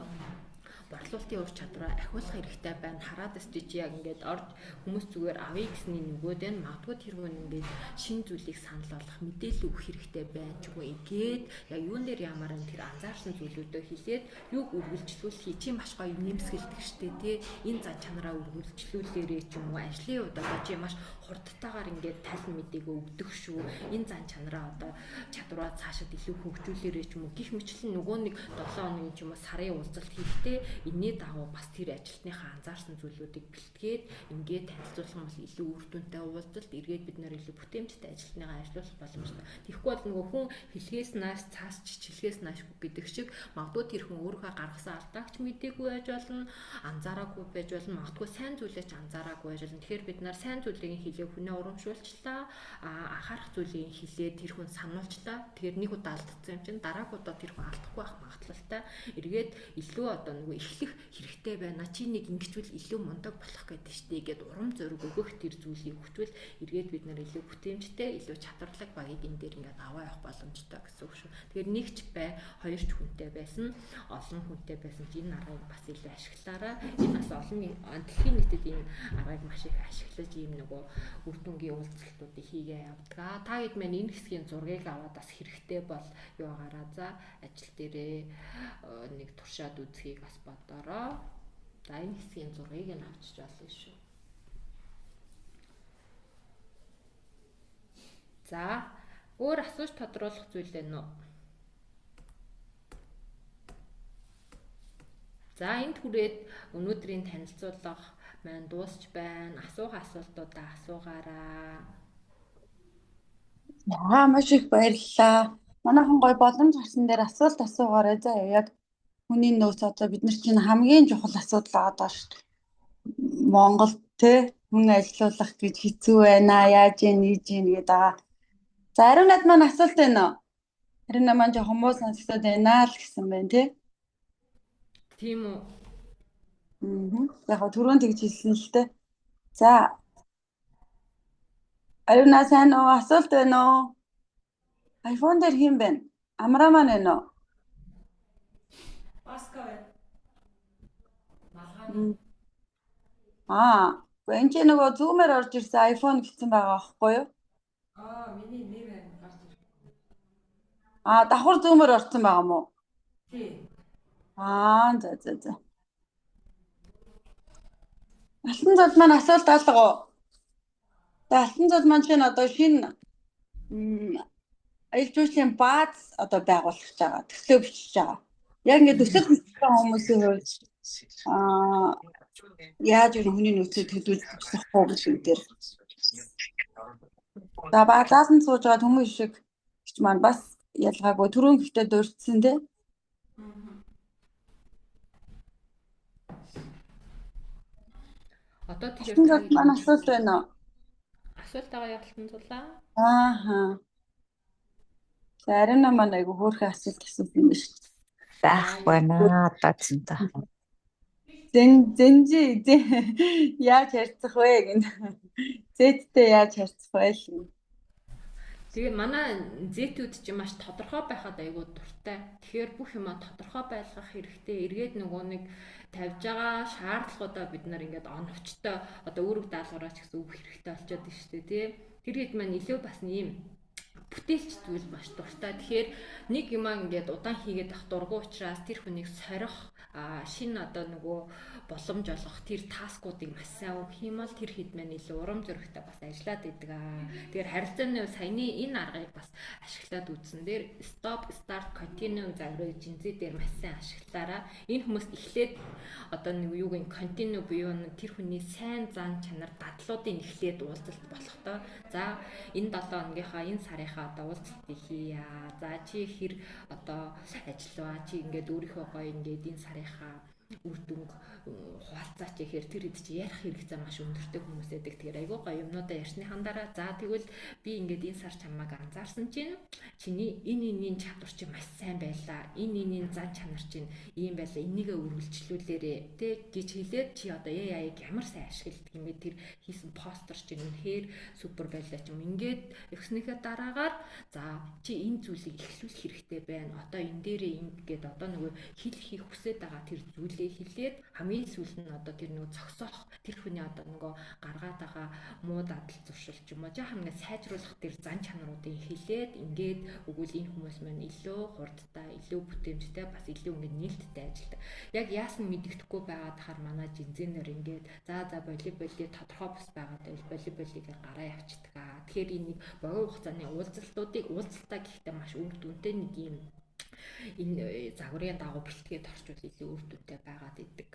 борлуулалтын ур чадвараа ахиулах хэрэгтэй байна. Хараад чи яг ингээд орж хүмүүс зүгээр авъя гэсний нөгөөд энэ магадгүй тэр хүн ингээд шин зүйлийг санал болгох мэдээлэл өгөх хэрэгтэй байна ч үгүй ингээд яг юун дээр ямар энэ тэр анзаарсан зүйлүүдөө хэлээд юуг үргэлжлүүлэх чи маш гоё нэмсгэлдэг штэ тий. Энэ зан чанараа үргэлжлүүлээрээ ч юм уу ажлын үед одоо чи маш хурдтайгаар ингээд тал мэдээг өгдөг шүү. Энэ зан чанараа одоо чадвараа цаашаа илүү хөгжүүлээрээ ч юм уу гих мэтлэн нөгөө нэг 7 хоногийн ч юм уу сарын уулзалт хийхдээ энэний дагуу бас тэр ажилтныхаа анзаарсан зүйлүүдийг бэлтгээд ингээд танилцуулах нь илүү үр дүнтэй уулзалт эргээд бид нэр илүү бүтээмжтэй ажилтныгаа ажиллуулах боломжтой. Тэгэхгүй бол нөгөө хүн хэлхээс нааш цаас чичлэхээс нааш гэдэг шиг магадгүй тэр хүн өөрийнхөө гаргасан алдаагч мэдээгүй байж болно, анзаараагүй байж болно, магадгүй сайн зүйлээ ч анзаараагүй байж болно. Тэгэхээр бид нар сайн зүйлийг хэлээ хүнээ урамшуулчлаа, анхаарах зүйлийг хэлээ тэр хүн сануулчлаа. Тэгэхээр нэг удаа алдсан юм чинь дараагийн удаа тэр хүн алдахгүй байх магадлалтай. Эргээд илүү одоо нөгөө эхлэх хэрэгтэй байна. Чи нэг ингэчвэл илүү мундаг болох гэдэг штеп гэд урам зориг өгөх тэр зүйлийг өгчвөл эргээд бид нар илүү бүтээмжтэй, илүү чадварлаг багийг энэ дээр ингээд аваа явах боломжтой гэсэн үг шүү. Тэгэхээр нэг ч бай, хоёр ч хүнтэй байсан, олон хүнтэй байсан ч энэ аргыг бас илүү ашиглаараа. Энэ бас олон дэлхийн нийтэд энэ аргыг маш их ашиглаж ийм нөгөө үр дүнгийн уулзалтуудыг хийгээ явдаг. Та хэд мэн энэ хэсгийн зургийг аваад бас хэрэгтэй бол юу гараа за ажил дээрээ нэг туршаад үзхийг бас бодороо. За энэ хэсгийн зургийг нь авчиж болно шүү. За өөр асууж тодруулах зүйл байна уу? За энд хүрээд өнөөдрийн танилцуулга маань дуусч байна. Асуух асуултуудаа асуугаараа. Яа маш их баярлалаа. Манайхан гой боломж гарсан дээр асуулт асуугаарай заа яг хүний нөөц одоо бид нар чинь хамгийн чухал асуудал байгаа даа шүү дээ. Монгол те хүн ажилуулах гэж хэцүү байна. Яаж ийж гээд байгаа. За ариун над маань асуулт байна уу? Ариун над маань жоохон муу сонсогдоод байна л гэсэн байна те. Тийм үү. Яг түрүүн тэгж хэлсэн л те. За ариун над сайн уу? Асуулт байна уу? iPhone дээр хэм байна? Амраа маань байна уу? Баска байна. Энд чи нөгөө зүүмээр орж ирсэн iPhone гэсэн байгаа байхгүй юу? Миний нэр гарч ирсэн. Давхар зүүмээр орсон байгаа мó? Тий. За. Алтан зул маань асуулт алга уу? За алтан зул маань чинь одоо шинэ аялал жуулчлалын бааз одоо байгуулах гэж байгаа. Төслөө бичиж байгаа. Яг ингээд төсөл бичсэн хүмүүсийн хувьд яаж юу хүний нөөцөд хөдөлгөж болохгүй гэдэг дээр. За баазаас нь сууж байгаа хүмүүс шиг ч маань бас ялгаагүй түрүүн гэхдээ дурдсан тий. Одоо тэгэхээр маань асуулт байна уу? Асуулт байгаа явалтан зулаа. За ариун маань айгу хөөрхөн асуулт асуусан юм шүү дээ. Байхгүй наа одоо цэнтэй. Зэнжи яаж харьцах вэ гэн. Зэттэй яаж харьцах вэ л. Тэгээ манай зэтүүд чинь маш тодорхой байхад айгүй дуртай. Тэгэхээр бүх юмаа тодорхой байлгах хэрэгтэй. Эргээд нөгөө нэг тавьж байгаа шаардлагуудаа бид нар ингээд оновчтой одоо үүрэг даалгавраач гэсэн үг хэрэгтэй болчиход байна шүү дээ тий. Тэр хэд маань илүү бас ийм бүтээлч зүйл маш дуртай. Тэгэхээр нэг юмаа ингээд удаан хийгээд авах дургу учраас тэр хүнийг сорих шинэ одоо нөгөө боломж олох тэр таскуудыг маш сайн өгөх юм бол тэр хэд маань илүү урам зоригтой бас ажиллаад идэг. Тэгэхээр харилцааны саяны энэ аргыг бас ашиглаад үзсэн. Дээр stop, start, continue загварыг жинзээ дээр маш сайн ашиглаараа энэ хүмүүст эхлээд одоо нэг юуг ин continue буюу тэр хүний сайн зан чанар дадлуудын эхлээд уулзалт болохтой. За энэ 7 хоногийнхаа энэ сарынхаа одоо уулзалтыг хийя. За чи хэр одоо ажиллаваа чи ингээд өөрийнхөө гоё ингээд энэ сарынхаа үр дүнг хуваалцаач гэхээр тэр хэд чи ярих хэрэгцээ маш өндөртэй хүмүүс байдаг. Тэгэхээр айгүй гоё юмнуудаа ярьсныхан дараа за тэгвэл би ингээд энэ сар чамайг анзаарсан чинь чиний энэ чадвар чинь маш сайн байлаа. Энэ зан чанар чинь ийм байлаа. Энийгээ үргэлжлүүлээрээ тэ гэж хэлээд чи одоо AI-г ямар сайн ашигладаг юм бэ? Тэр хийсэн постэр чинь үнэхээр супер байлаа ч юм. Ингээд өгснөхийн дараагаар за чи энэ зүйлийг эхлүүлэх хэрэгтэй байна. Одоо энэ дээрээ ингээд одоо нөгөө хэл хийх хүсэж байгаа тэр зүйлээ хэлээд хамгийн сүүл нь одоо тэр нөгөө зогсоох тэр хүний одоо нөгөө гаргаад байгаа муу дадал зуршил ч юм уу жаахан ингээд сайжруулах тэр зан чанаруудыг хэлээд ингээд өгвөл энэ хүмүүс маань илүү хурдтай, илүү бүтээмжтэй, бас илүү ингээд нээлттэй ажилдаг. Яг яасан мэддэхгүй байгаад хахаар манай жинзэнээр ингээд за волейболыг тодорхой бус байгаад байвал волейболыг гараа явчихдаг. Тэгэхээр энэ нэг богино хугацааны уулзалтаа гэхдээ маш үр дүнтэй нэг юм энэ загварын дагуу бэлтгээд орчвол илүү үр дүнтэй байгаад идэг.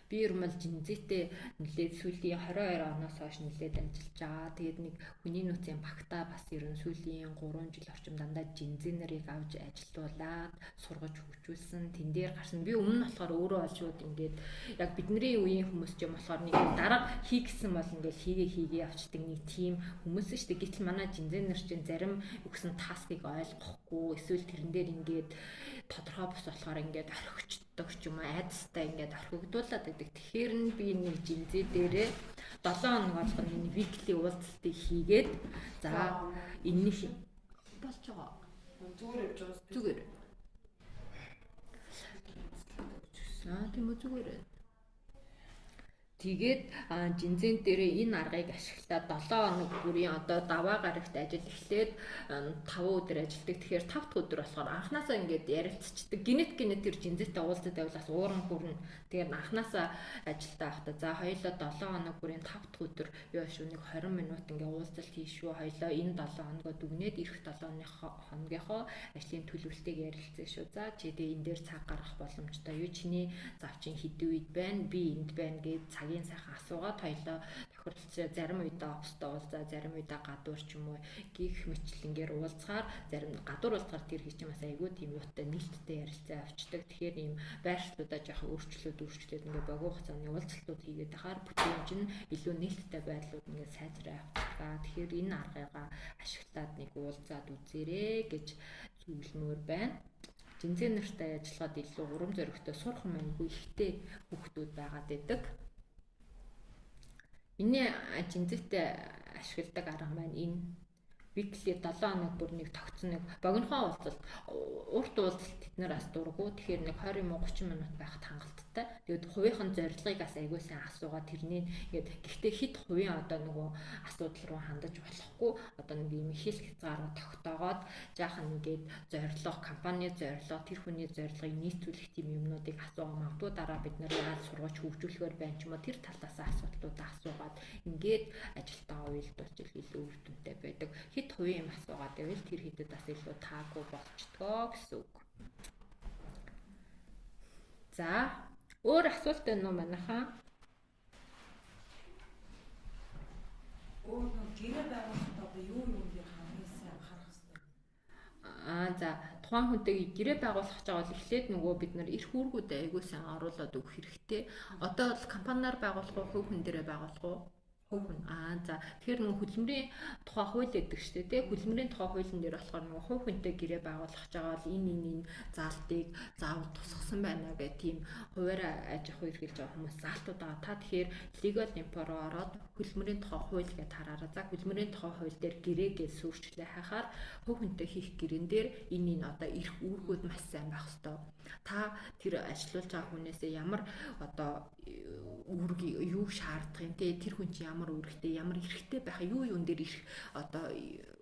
Би ер нь жинзээтэй нэлээд сүүлийн 22 оноос хойш нэлээд ажиллаж байгаа. Тэгээд нэг хүний нөөцийн багтаа бас ер нь сүүлийн 3 жил орчим дандаа жинзээ нарыг авч ажилуулад сургаж хөгжүүлсэн. Тэн дээр гарсан. Би өмнө нь болохоор өөрөө олшууд ингээд яг бидний үеийн хүмүүс ч юм болохоор нэг дарга хий гэсэн бол ингээд хийгээ явцдаг нэг тим хүмүүс шүү дээ. Гэтэл манай жинзээ нар чинь зарим өгсөн таскыг ойлгохгүй эсвэл тэрэн дээр ингээд тодорхой бус болохоор ингээд орхичдаг ч юм уу айдастай ингээд орхигдуулаад байдаг. Тэгэхээр нь би нэг жинзээ дээрээ 7 хоног болгоно энэ weekly уулзалтыг хийгээд за энэний болж байгаа. Зүгээр явж байгаа. Зүгээр. Тийм үү зүгээр. Тэгээд жинзэн дээрээ энэ аргыг ашиглаад 7 хоног бүрийн одоо даваа гарагт ажил эхлээд 5 өдөр ажилдаг. Тэгэхээр 5 дахь өдөр болохоор анханасаа ингээд ярилцчихдаг. Гинет тэр жинзэтэй уулзаад байвал ууран хүрнэ. Тэгээд анханасаа ажилдаа авахта за хоёулаа 7 хоног бүрийн 5 дахь өдөр юу шүүнийг 20 минут ингээд уулзалт хийшүү. Хоёулаа энэ 7 хоногоо дүгнээд ирэх 7 хоногийнхоо ажлын төлөвлөлтийг ярилцсан шүү. За чи энэ дээр цаг гаргах боломжтой юу? Чиний завчин хэдэн үед байна? Би энд байна гэж цагийн сайхан асуугаад хоёлоо тохиролцоо зарим үедээ офстой уулзаа, зарим үедээ гадуур ч юм уу гих мэтлэнгээр уулзахаар зарим гадуур уулзахаар тэр хийж бас айгүй тийм юутай нээлттэй ярилцаа авчдаг. Тэгэхээр ийм байршлуудаа жоохон өөрчлөөд ингээ богино хугацааны уулзалтууд хийгээд байхаар бүтээмж нь илүү нээлттэй байдлууд ингээ сайжраа авчихгаа. Тэгэхээр энэ аргыг ашиглаад нэг уулзаад үзээрэй гэж зөвлөмөр байна. Жинзээ нартай ажиллагаад илүү урам зоригтой сурах маягүй ихтэй хүүхдүүд байгаад байдаг. Миний жинзээтэй ашигладаг арга маань энэ weekly 7 хоног бүр нэг тогтсон нэг богинохон уулзалт урт уулзалт тэднээс дургу. Тэгэхээр нэг 20-30 минут байхад хангалттай. Тэгээд хувийнхэн зорилгыг бас аягүй сайн асуугаад тэрний ингээд гэхдээ хит хувийн одоо нөгөө асуудал руу хандаж болохгүй одоо нэг юм хэл хязгаараа тогтоогоод жаахан ингээд зорилго, компани зорилго, тэр хүний зорилгыг нийцүүлэх тийм юмнуудыг асуугаа магадгүй дараа бид нар яаж сургаж хөгжүүлэхээр байна ч юм уу тэр талаас асуудлуудаа асуугаад ингээд ажилтаа уялдуулж илүү үр дүнтэй байдаг. Хувийн юм асуугаад байвал тэр хэдэд бас илүү таагүй болчдгоо гэсэн үг. За, өөр асуулт байна уу манайхаа? Өөр гэрээ байгуулалтаа юу хамгийн сайн анхаарах хэрэгтэй? За, тухайн хүнтэй гэрээ байгуулах гэж байгаа бол эхлээд нөгөө бид нар эрх үүргүүдээ аягүй сайн оруулаад өгөх хэрэгтэй. Одоо бол компаниар байгуулах уу, хувь хүн дээрээ байгуулах уу? За тэгэхээр нөгөө хөдөлмөрийн тухай хууль гэдэг шүү дээ. Хөдөлмөрийн тухай хуулийн дээр болохоор нөгөө хувь хүнтэй гэрээ байгуулах гэж байгаа бол энэ заалтыг заавал тусгасан байна гэх тийм хуваараа аж ахуй эрхэлж байгаа хүмүүс заалтууд байгаа. Та тэгэхээр legal import-роо ороод хөдөлмөрийн тухай хууль гэж хараараа. За хөдөлмөрийн тухай хууль дээр гэрээ гэж сүрчлээ хахаар хувь хүнтэй хийх гэрэн дээр энэ одоо эрх үүргүүд маш сайн байх ёстой. Та тэр ажиллуулж байгаа хүнээсээ ямар одоо үүргийг юу шаардах юм те тэр хүн чинь ямар үүрэгтэй, ямар эрхтэй байх, юу юун дээр ирэх одоо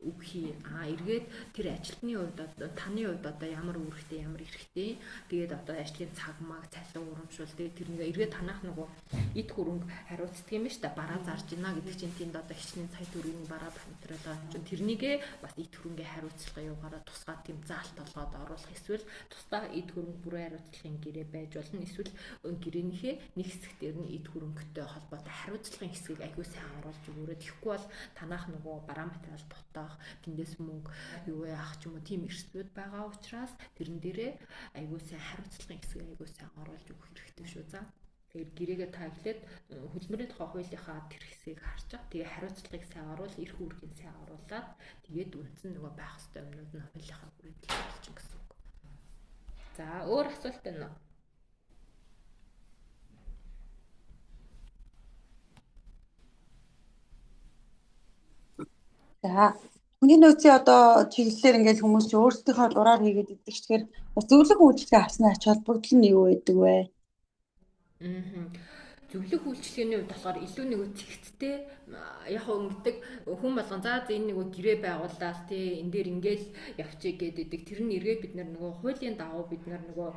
үг хий. Эргээд тэр ажилтны хувьд одоо таны хувьд одоо ямар үүрэгтэй, ямар эрхтэй. Тэгээд одоо ажлын цаг маг, цалин урамшуул тэрнгээ эргээд танах нөгөө эд хөрөнгө хариуцдаг юм ба ш та бараа зарж гинэ гэдэг чинь тэнд одоо хичнээн сая төгрөгийн бараа батралаа чинь тэрнийгээ бас эд хөрөнгө хариуцлага юугаараа тусгаад тийм заалт толгойд оруулах эсвэл тусдаа эд хөрөнгө бүрээ хариуцлагын гэрээ байж болно эсвэл гэрээнийхээ нэг хэсэг дээр нь эд хөрөнгөтэй холбоотой хариуцлагын хэсгийг аягүй сайн оруулж өгөөрэй. Тэгэхгүй бол танах нөгөө бараа материал дутаах, тэндээс мөнгө юу яах ч юм уу тийм эрсдлүүд байгаа учраас тэрэн дээрээ аягүй сайн хариуцлагын хэсгийг аягүй сайн оруулж өгөх хэрэгтэй шүү. За тэгээд гэрээгээ таглаад хөдөлмөрийн тухай хуулийнхаа тэр хэсгийг харчих. Тэгээ хариуцлагыг сайн оруул, эрх үүргийг сайн оруулаад тэгээд үндсэн нөгөө байх ёстой юмнууд нь хуулийнхаа хүрээнд хэлчихсэн гэсэн үг. За өөр асуулт байна уу? За хүний нөөцийн одоо чиглэлээр ингээл хүмүүс чи өөрсдийнхөө дураар хийгээд идэх чигээр бас зөвлөх үйлчлэгээ авсны ач холбогдол нь юу байдаг вэ? Зөвлөх үйлчлэгээний хувьд болохоор илүү нэг зэгцтэй яг өнгөдөг хүн болгон за энэ нэг гэрээ байгууллаа тий энэ дээр ингээл явчих гэдэг. Тэр нь эргээд бид нөгөө хуулийн дагуу бид нөгөө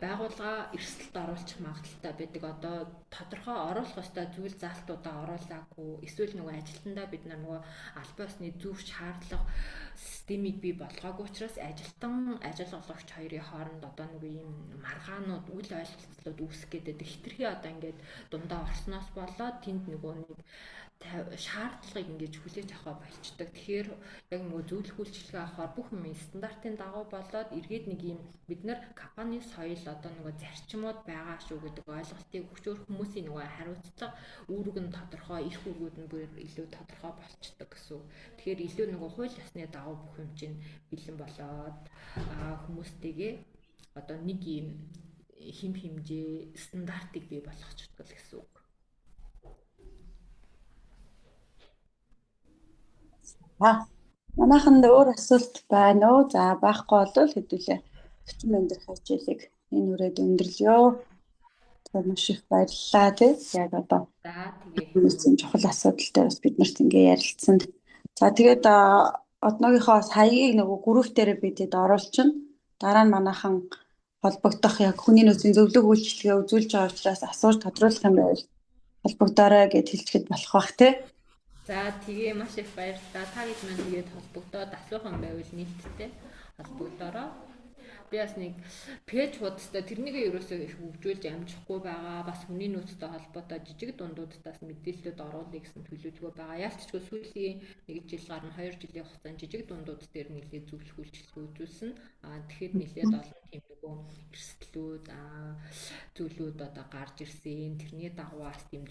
байгууллага эрсдэлд оруулах магадaltaй байдаг. Одоо тодорхой оруулах ёстой зүйл заалтуудаа оруулаагүй эсвэл нөгөө ажилтнаа бид нөгөө албан ёсны зөв шаардлага системийг бий болгоогүй учраас ажилтан ажил олгогч хоёрын хооронд одоо нэг ийм маргаанууд үл ойлголцлууд үүсэх гэдэг. Хитрхи одоо ингээд дундаа орсноос болоод тэнд нөгөө нэг шаардлагыг ингэж хүлээж авах болчдөг. Тэгэхээр яг нөгөө зөвлөх үйлчлэгээ авахаар бүх юм стандартын дагуу болоод эргээд нэг юм бид нар компани соёл одоо нөгөө зарчмууд байгаа шүү гэдэг ойлголтыг өгчөөр хүмүүсийн нөгөө хариуцлага үүрэг нь тодорхой, эрх үүргүүд нь бүр илүү тодорхой болчдөг гэсэн. Тэгэхээр илүү нөгөө хууль ёсны дагуу бүх юм чинь бэлэн болоод хүмүүстэйгээ одоо нэг юм хим хэмжээ стандартыг бий болгочихдог гэсэн үг. Манайханд өөр асуулт байна уу? За байхгүй бол хэдүүлээ 40 минут хичээлийг энэ үрээд өндөрлөё. Тэгэхээр маш их баярлалаа тий. Яг одоо тэгээ чухал асуудал дээр бас бид нарт ингээ ярилцсан. За тэгээд одноогийнхоо саяыг нөгөө групп дээр бидэд оруулчихна. Дараа нь манайхан холбогдох яг хүний нөөцийн зөвлөх үйлчлэгээ үзүүлж байгаа учраас асууж тодруулах юм байвал холбогдоорой гэж хэлчихэд болох бах тий. За тэгээ маш их баярлалаа. Та хэд маань тэгээд холбогдоод асуух юм байвал нийтдээ холбогдоорой. Би бас нэг пэйж хуудастай тэрнийгээ ерөөсөө их хөгжүүлж амжихгүй байгаа. Бас хүний нөөцтэй холбоотой жижиг дундуудаас мэдээлэлүүд оруулъя гэсэн төлөвлөгөө байгаа. Яалтчгүй сүүлийн 1 жил гарна 2 жилийн хугацаанд жижиг дундууд дээр нэлээд зөвлөх үйлчлэгээ үзүүлсэн. Тэгэхээр нэлээд олон тийм нөгөө эрсдлүүд зүйлүүд одоо гарч ирсэн. Тэрний дагуу бас тийм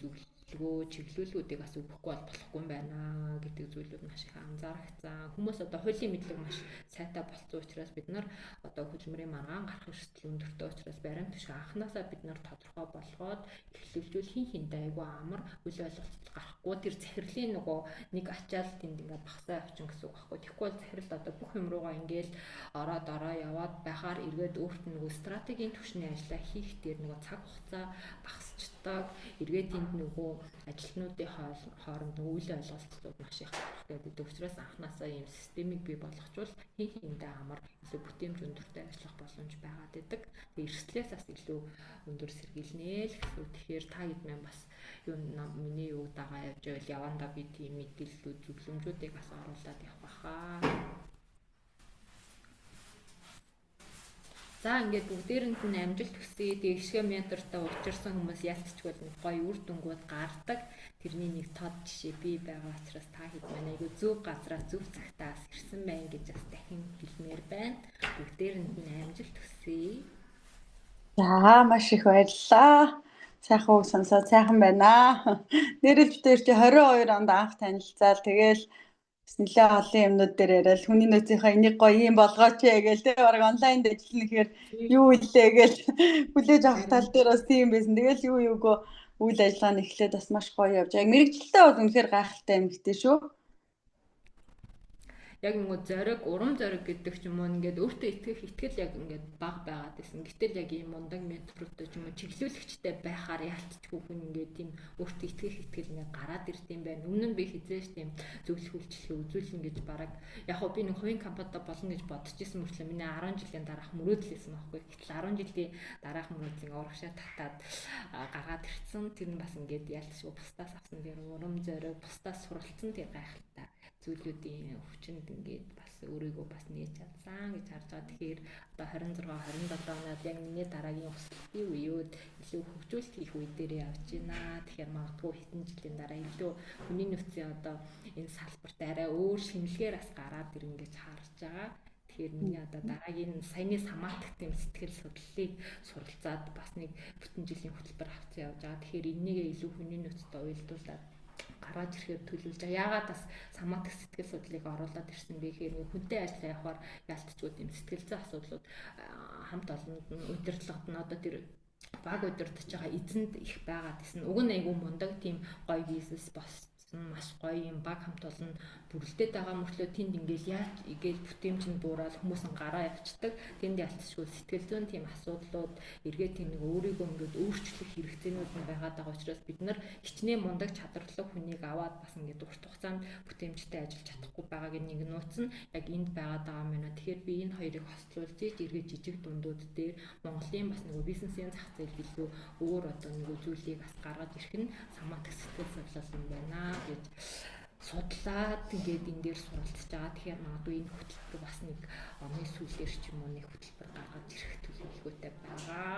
чиглүүлгүүдийг бас өгөхгүй болохгүй юм байна гэдэг зүйлүүд маш их анзаарчихсан. Хүмүүс одоо хуулийн мэдлэг маш сайтай болсон учраас бид нар одоо хөдөлмөрийн маргаан гарах эрсдэл өндөртэй учраас баримт шиг анханасаа бид нар тодорхой болгоод эхлүүлжүүл хин хинтэй айгүй амар үл ойлголцол гарахгүй тэр захирлын нөгөө нэг ачаал тэнд ингээд багсаа авчин гэсэн үг байхгүй. Тэгэхгүй бол захирал одоо бүх юм руугаа ингээд ороод яваад байхаар эргээд өөрт нь нөгөө стратегийн түвшний ажиллаа хийх дээр нөгөө цаг хугацаа багасчдаг. Эргээд энд нөгөө ажилтнуудын хооронд үйл ойлголцлууд маш их гарах гэдэг учраас анханасаа ийм системийг бий болгочвол хин хиндээ амар илүү бүтээмж өндөртэй ажиллах боломж байгаа гэдэг. Тэгээ эрсдлээс бас илүү өндөр сэргийлнэ л гэсэн. Тэгэхээр та хэд маань бас юу миний юу дагаа явж байвал явандаа би тийм мэдээллүүд зөвлөмжүүдийг бас оруулаад явах баха. За ингээд бүгдээрэнд нь амжилт хүсье. Дэвшгэ ментортой учирсан хүмүүс ялцчгүй нэг гоё үр дүнгууд гардаг. Тэрний нэг тод жишээ би байгаа учраас та хэд манай айгу зөв газраа зөв цагтаас ирсэн байна гэж бас дахин хэлмээр байна. Бүгдээрэнд нь амжилт хүсье. За маш их баярлалаа. Сайхан үг сонсоод сайхан байна. Нэрэлтээр чи 22 онд анх танилцаал тэгэл нэлээ олон юмнууд дээр яриад хүний нөөцийнхөө энийг гоё юм болгооч гээл тэ баг онлайнд ажиллана гэхээр юу илээ гээл хүлээж авах тал дээр бас тийм байсан. Тэгэл юу юугүй үйл ажиллагаа нь эхлээд бас маш гоё явж байгаа. Мэргэжилтээ бол үнэхээр гайхалтай юм ихтэй шүү. яг нэг зориг, урам зориг гэдэг ч юм уу ингээд өөртөө итгэл яг ингээд баг байгаад байсан. Гэтэл яг ийм мундаг ментортой ч юм уу чиглүүлэгчтэй байхаар яалтчгүй хүн ингээд тийм өөртөө итгэл ингээд гараад ирд юм байна. Өмнө нь би хизээш тийм зөвлөх үйлчлэгээ үзүүлнэ гэж бараг яг хөө би нэг хувийн компанитай болно гэж бодож исэн мөртлөө миний 10 жилийн дараах мөрөөдөл байсан байхгүй. Гэтэл 10 жилийн дараах мөрөөдлийг урагшаа татаад гаргаад ирсэн. Тэр нь бас ингээд яалтчгүй бусдаас авсан тэр урам зориг, бусдаас суралцсан тэр гайхалтай зүйлүүдийн өвчнөд ингээд бас өөрийгөө бас нээж чадсан гэж харж байгаа. Тэгэхээр одоо 26 27 оноод яг миний дараагийн өсөлтийн үеуд илүү хөгжүүлэлт хийх үе дээр явж байна. Тэгэхээр магадгүй хэдэн жилийн дараа илүү хүний нөөцийн одоо энэ салбарт арай өөр шинжилгээр бас гараад ирнэ гэж харж байгаа. Тэгэхээр миний одоо дараагийн саяны самаатах тийм сэтгэл судлалыг суралцаад бас нэг бүтэн жилийн хөтөлбөр авч явж байгаа. Тэгэхээр энэнийг илүү хүний нөөцтэй уялдуулаад гараад ирэхээр төлөвлөж байгаа. Яагаад бас самаатах сэтгэл судлалыг оруулаад ирсэн бэ гэхээр нэг хүнтэй ажиллаа явахаар ялтчгүй тийм сэтгэл зүйн асуудлууд хамт олонд нь удирдлагад нь одоо тэр баг удирдах байгаа эзэнд их байгаад гэсэн. Уг нь айгүй мундаг тийм гоё бизнес болсон маш гоё юм баг хамт олон бүрэлдээд байгаа мөртлөө тэнд ингээл яаж игээл бүтээмж нь буураад хүмүүс нь гараа явцдаг. Тэнд ялцчихгүй сэтгэл зүйн тийм асуудлууд эргээд тийм нэг өөрийгөө ингээд өөрчлөх хэрэгцээнүүд нь байгаад байгаа учраас бид нар хичнээн мундаг чадварлаг хүнийг аваад бас ингээд урт хугацаанд бүтээмжтэй ажиллаж чадахгүй байгаагийн нэг нууц нь яг энд байгаад байгаа юм байна. Тэгэхээр би энэ хоёрыг хослуулж эргээд жижиг дундууд дээр Монголын бас нэг бизнесийн зах зээл билүү өөр одоо нэг зүйлийг бас гаргаж ирэх нь самаатах сэтгэл судлал юм байна гэж судлаад ингээд энэ дээр суралцж байгаа. Тэгэхээр магадгүй энэ хөтөлбөр бас нэг оны сүүлээр ч юм уу нэг хөтөлбөр гаргаж ирэх төлөвлөгөөтэй байгаа.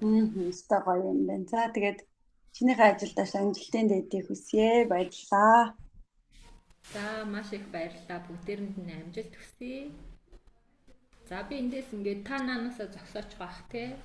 Өстой гоё юм байна. За тэгээд чинийхээ ажилдаа амжилтын дэдийг хүсье. Баярлалаа. За маш их баярлалаа. Бүгдээрэнд нь амжилт хүсье. За би эндээс ингээд та наанасаа зогсооч баах те.